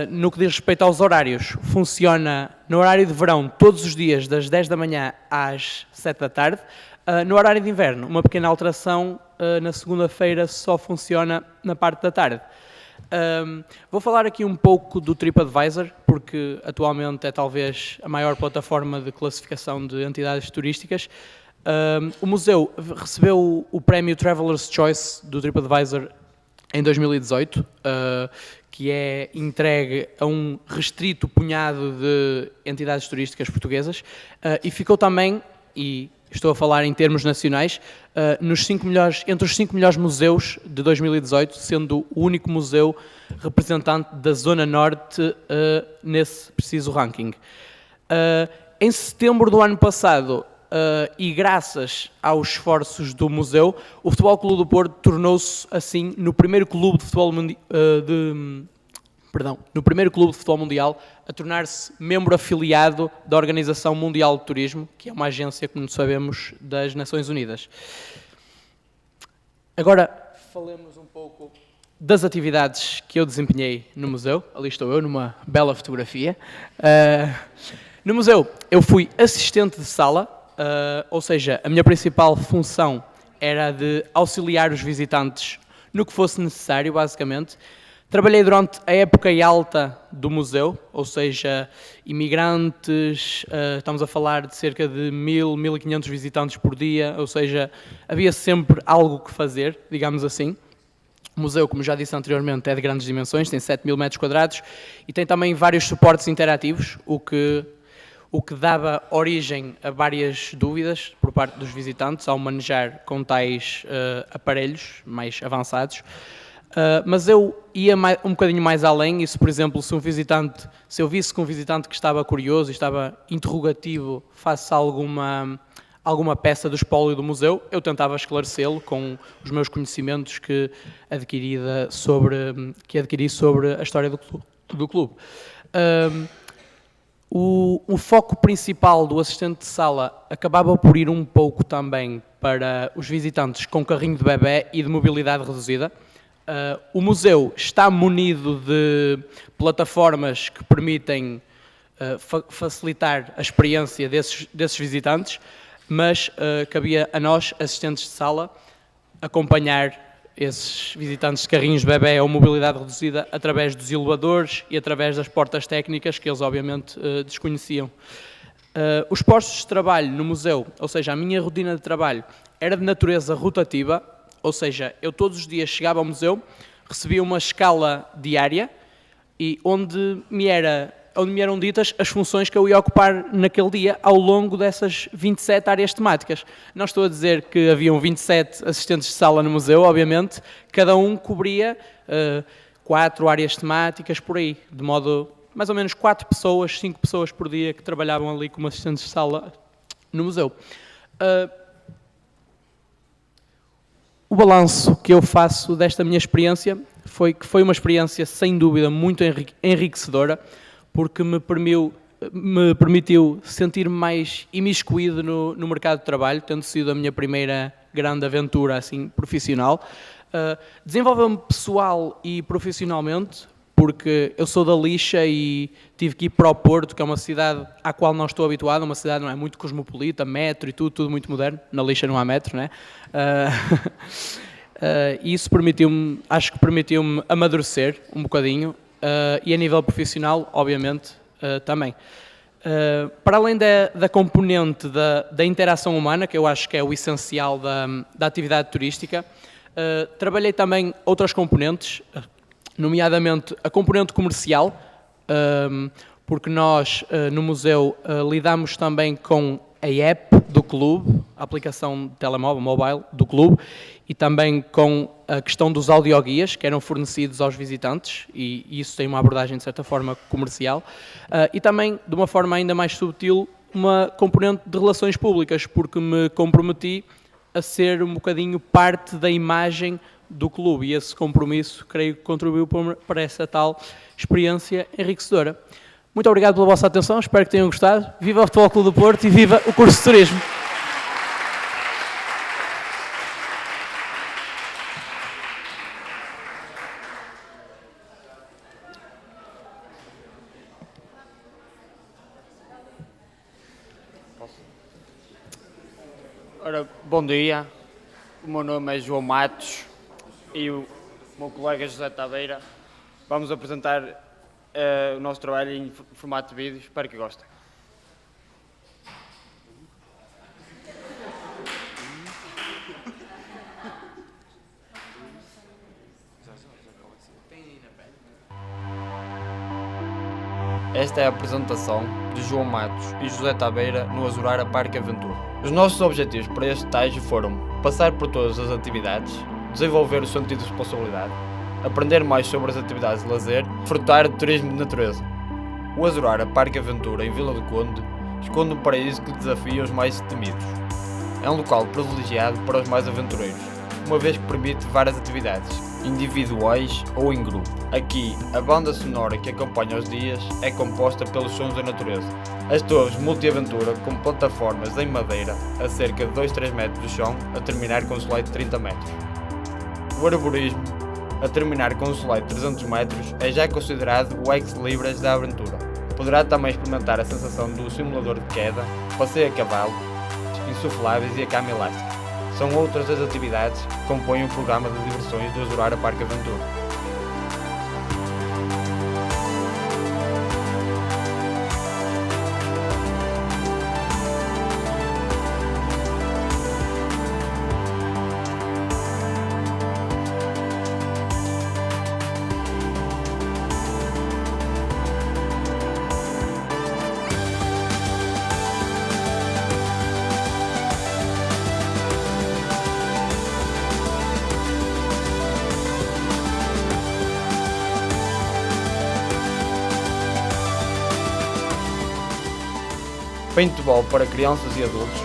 no que diz respeito aos horários, funciona no horário de verão todos os dias, das 10 da manhã às 7 da tarde. No horário de inverno, uma pequena alteração, na segunda-feira só funciona na parte da tarde. Vou falar aqui um pouco do TripAdvisor, porque atualmente é talvez a maior plataforma de classificação de entidades turísticas. O museu recebeu o prémio Traveler's Choice do TripAdvisor em 2018, que é entregue a um restrito punhado de entidades turísticas portuguesas, e ficou também, e estou a falar em termos nacionais, entre os 5 melhores museus de 2018, sendo o único museu representante da Zona Norte nesse preciso ranking. Em setembro do ano passado, e graças aos esforços do museu, o Futebol Clube do Porto tornou-se, assim, no primeiro clube de futebol mundial a tornar-se membro afiliado da Organização Mundial de Turismo, que é uma agência, como sabemos, das Nações Unidas. Agora, falemos um pouco das atividades que eu desempenhei no museu. Ali estou eu, numa bela fotografia. No museu, eu fui assistente de sala, ou seja, a minha principal função era de auxiliar os visitantes no que fosse necessário, basicamente. Trabalhei durante a época alta do museu, ou seja, imigrantes, estamos a falar de cerca de 1.000, 1.500 visitantes por dia, ou seja, havia sempre algo que fazer, digamos assim. O museu, como já disse anteriormente, é de grandes dimensões, tem 7.000 metros quadrados e tem também vários suportes interativos, o que dava origem a várias dúvidas por parte dos visitantes ao manejar com tais aparelhos mais avançados. Mas eu ia um bocadinho mais além, e se, por exemplo, se eu visse que um visitante que estava curioso e estava interrogativo face a alguma peça do espólio do museu, eu tentava esclarecê-lo com os meus conhecimentos que adquiri sobre a história do clube. O foco principal do assistente de sala acabava por ir um pouco também para os visitantes com carrinho de bebé e de mobilidade reduzida. O museu está munido de plataformas que permitem facilitar a experiência desses visitantes, mas cabia a nós, assistentes de sala, acompanhar esses visitantes de carrinhos de bebé ou mobilidade reduzida através dos elevadores e através das portas técnicas que eles obviamente desconheciam. Os postos de trabalho no museu, ou seja, a minha rotina de trabalho, era de natureza rotativa, ou seja, eu todos os dias chegava ao museu, recebia uma escala diária e onde me eram ditas as funções que eu ia ocupar naquele dia ao longo dessas 27 áreas temáticas. Não estou a dizer que haviam 27 assistentes de sala no museu, obviamente, cada um cobria 4 áreas temáticas por aí, de modo mais ou menos 4 pessoas, 5 pessoas por dia que trabalhavam ali como assistentes de sala no museu. O balanço que eu faço desta minha experiência foi que foi uma experiência sem dúvida muito enriquecedora, porque me permitiu sentir-me mais imiscuído no mercado de trabalho, tendo sido a minha primeira grande aventura assim, profissional. Desenvolveu-me pessoal e profissionalmente, porque eu sou da Lixa e tive que ir para o Porto, que é uma cidade à qual não estou habituado, uma cidade não é muito cosmopolita, metro e tudo muito moderno. Na Lixa não há metro, não é? E isso acho que permitiu-me amadurecer um bocadinho, e a nível profissional, obviamente, também. Para além da componente da interação humana, que eu acho que é o essencial da atividade turística, trabalhei também outras componentes, nomeadamente a componente comercial, porque nós no museu lidamos também com a app do clube, a aplicação de telemóvel, mobile do clube, e também com a questão dos audioguias que eram fornecidos aos visitantes, e isso tem uma abordagem de certa forma comercial, e também de uma forma ainda mais subtil uma componente de relações públicas, porque me comprometi a ser um bocadinho parte da imagem do clube, e esse compromisso creio que contribuiu para essa tal experiência enriquecedora. Muito obrigado pela vossa atenção, espero que tenham gostado. Viva o Futebol Clube do Porto e viva o curso de Turismo! Ora, bom dia, o meu nome é João Matos e o meu colega José Taveira. Vamos apresentar o nosso trabalho em formato de vídeo, espero que gostem. Esta é a apresentação de João Matos e José Taveira no Azurara Parque Aventura. Os nossos objetivos para este estágio foram passar por todas as atividades, desenvolver o sentido de responsabilidade, aprender mais sobre as atividades de lazer, desfrutar de turismo de natureza. O Azurara Parque Aventura, em Vila do Conde, esconde um paraíso que desafia os mais temidos. É um local privilegiado para os mais aventureiros, uma vez que permite várias atividades, individuais ou em grupo. Aqui, a banda sonora que acompanha os dias é composta pelos sons da natureza. As torres multiaventura com plataformas em madeira a cerca de 2-3 metros do chão, a terminar com um soleil de 30 metros. O arborismo, a terminar com um soleil de 300 metros, é já considerado o ex-libris da aventura. Poderá também experimentar a sensação do simulador de queda, passeio a cavalo, insufláveis e a cama elástica. São outras das atividades que compõem o programa de diversões do Azurara Parque Aventura. Paintball para crianças e adultos.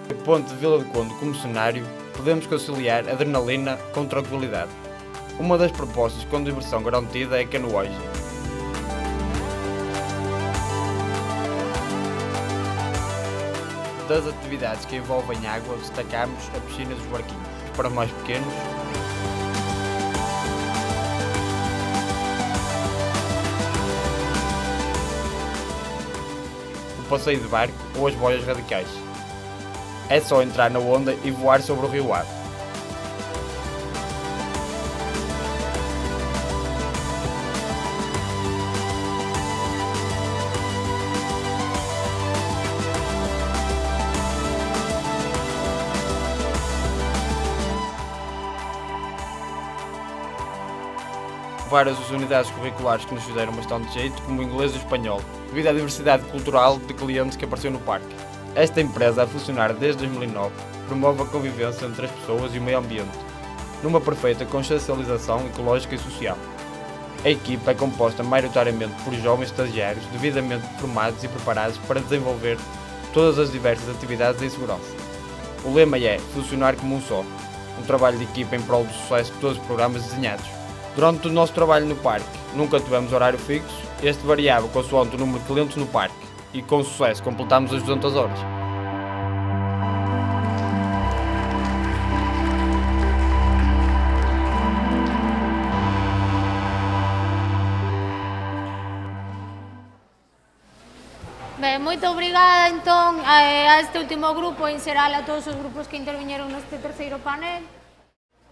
No ponto de Vila do Conde como cenário, podemos conciliar adrenalina com tranquilidade. Uma das propostas com diversão garantida é a canoagem. Das atividades que envolvem água, destacamos a piscina dos barquinhos. Para os mais pequenos, o passeio de barco ou as boias radicais. É só entrar na onda e voar sobre o rio Ave. Várias as unidades curriculares que nos fizeram bastante jeito, como o inglês e o espanhol, devido à diversidade cultural de clientes que apareceu no parque. Esta empresa, a funcionar desde 2009, promove a convivência entre as pessoas e o meio ambiente, numa perfeita consciencialização ecológica e social. A equipa é composta maioritariamente por jovens estagiários devidamente formados e preparados para desenvolver todas as diversas atividades em segurança. O lema é funcionar como um só, um trabalho de equipa em prol do sucesso de todos os programas desenhados. Durante o nosso trabalho no parque, nunca tivemos horário fixo, este variava consoante o número de clientes no parque e com sucesso completámos as 200 horas. Ben, moito obrigada, entón, a este último grupo, en xeral a todos os grupos que interviñeron neste terceiro panel.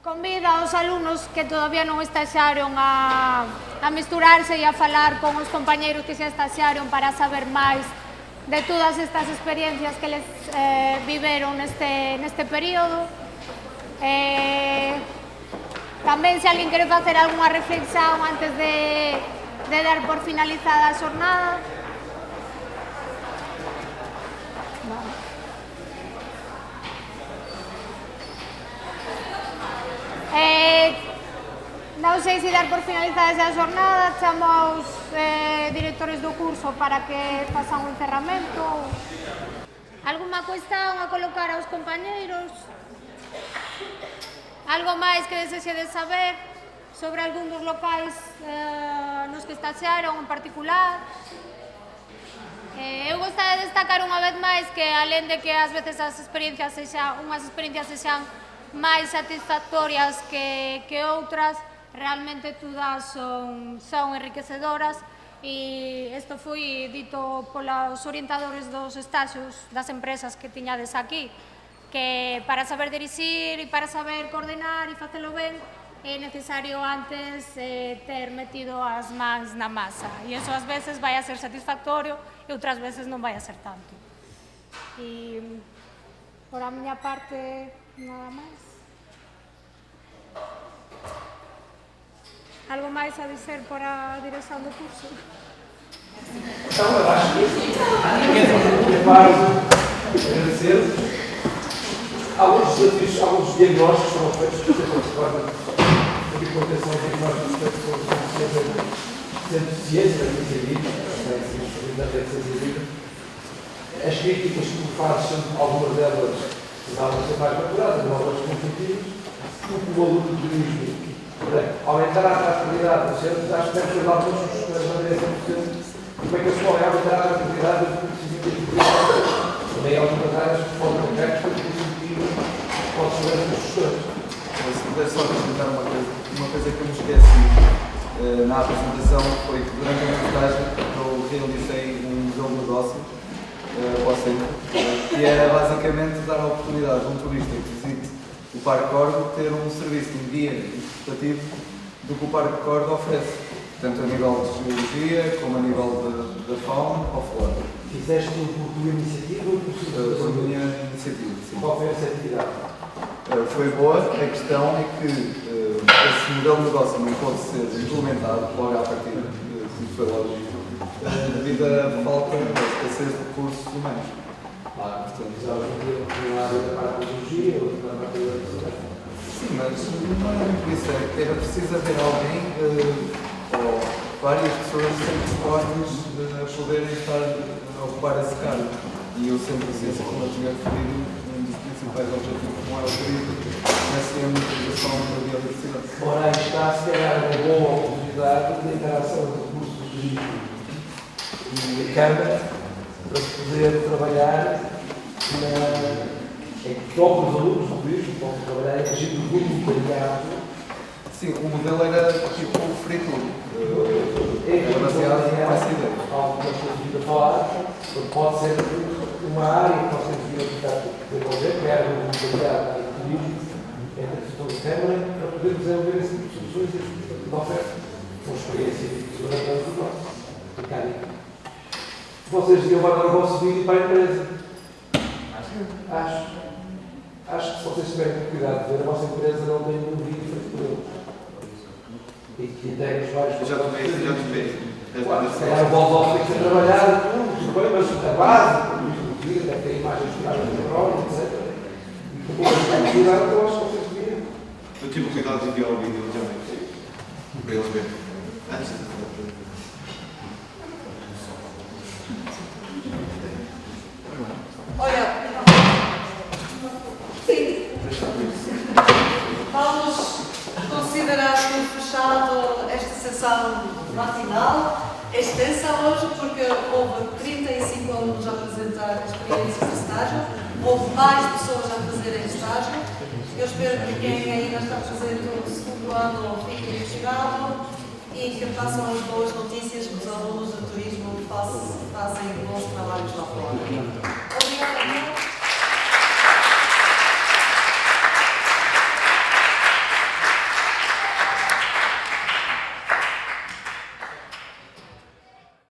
Convido aos alumnos que todavía non estaxaron a mesturarse e a falar con os compañeiros que xa estaxaron para saber máis de todas estas experiencias que les viveron neste período. Tamén, se alguén quere facer algunha reflexión antes de dar por finalizada a xornada. Non sei se dar por finalizada esa xornada, chamo aos directores do curso para que façan un encerramento. Alguma cuestión a colocar aos compañeiros? Algo máis que desexedes saber sobre algún dos locais nos que estaxearon en particular? Eu gostaria de destacar unha vez máis que, alén de que ás veces as experiencias sexan máis satisfactorias que outras, realmente todas son enriquecedoras, e isto foi dito polos orientadores dos estaxios das empresas que tiñades aquí, que para saber dirixir e para saber coordinar e facelo ben é necesario antes ter metido as mans na masa, e iso ás veces vai a ser satisfactorio e outras veces non vai a ser tanto. E por a miña parte nada máis. Algo máis a dizer por a dirección do curso? Então, eu acho que agradecer. Alguns desafios, alguns diagnósticos foram feitos, por exemplo, a contenção de diagnósticos sempre ciência da vida, as críticas que me fazem, algumas delas precisavam ser mais maturadas, novas conflitivas, porque o aluno de turismo, aumentar a atratividade do centro, acho que deve ser algumas sugestões de maneira 100%. Como é que a escola é aumentar a atratividade do turismo? Também há algumas áreas que foram concretas para que posso ver as sugestões. Se puder só acrescentar uma coisa que eu me esqueci na apresentação, foi que durante a minha estágio eu realicei um jogo de negócio para o centro, que era basicamente dar a oportunidade a um turista que visite o Parque Corgo ter um serviço de guia interpretativo do que o Parque Corgo oferece, tanto a nível de geologia como a nível da fauna ou flora. Fizeste por tua iniciativa ou por minha iniciativa, sim. Qual foi essa atividade? Foi boa. A questão é que esse modelo de negócio não pode ser implementado logo à partida, como foi lógico, devido à falta da escassez de recursos humanos. Claro, precisava de uma área da parte da geologia ou da parte da universidade. Sim, mas não é por isso. Era preciso haver alguém ou várias pessoas sempre dispostas a poderem estar a ocupar esse cargo. E o Centro de Ciência, como eu tinha referido, um dos principais objetivos como é o turismo, nessa é a monitorização da biodiversidade. Ora, aí está, se calhar, uma boa oportunidade de interação entre o curso de turismo e a Câmara para se poder trabalhar em que os alunos do turismo possam trabalhar em regime de voluntariado. Sim, o modelo era tipo free tour. É baseado nessa ideia. Algo que nós temos vindo a falar, pode ser uma área que nós temos vindo a desenvolver, que é a voluntariado e o turismo, entre a questão da Câmara, para poder desenvolver esse tipo de soluções e esse tipo de oferta, com experiência durante anos do nosso. Vocês deviam guardar o vosso vídeo para a empresa. Acho que se vocês tiverem cuidado de ver, a vossa empresa não tem nenhum vídeo feito por eles. E que integra os vários... Já tomei. Se calhar o Volvo tem que trabalhar tudo bem, mas a base, deve ter imagens tiradas de petróleo, etc. E depois de cuidar, então acho que vocês deviam. Eu tive cuidado de enviar o vídeo também, para eles verem. Antes de fazer a apresentação. Olha, sim, vamos considerar por fechado esta sessão matinal, extensa hoje, porque houve 35 alunos a apresentar experiências de estágio, houve mais pessoas a fazerem estágio. Eu espero que quem ainda está fazendo o segundo ano fique emocionado e que passam as boas notícias que os alunos de turismo façam fazem bons trabalhos lá fora.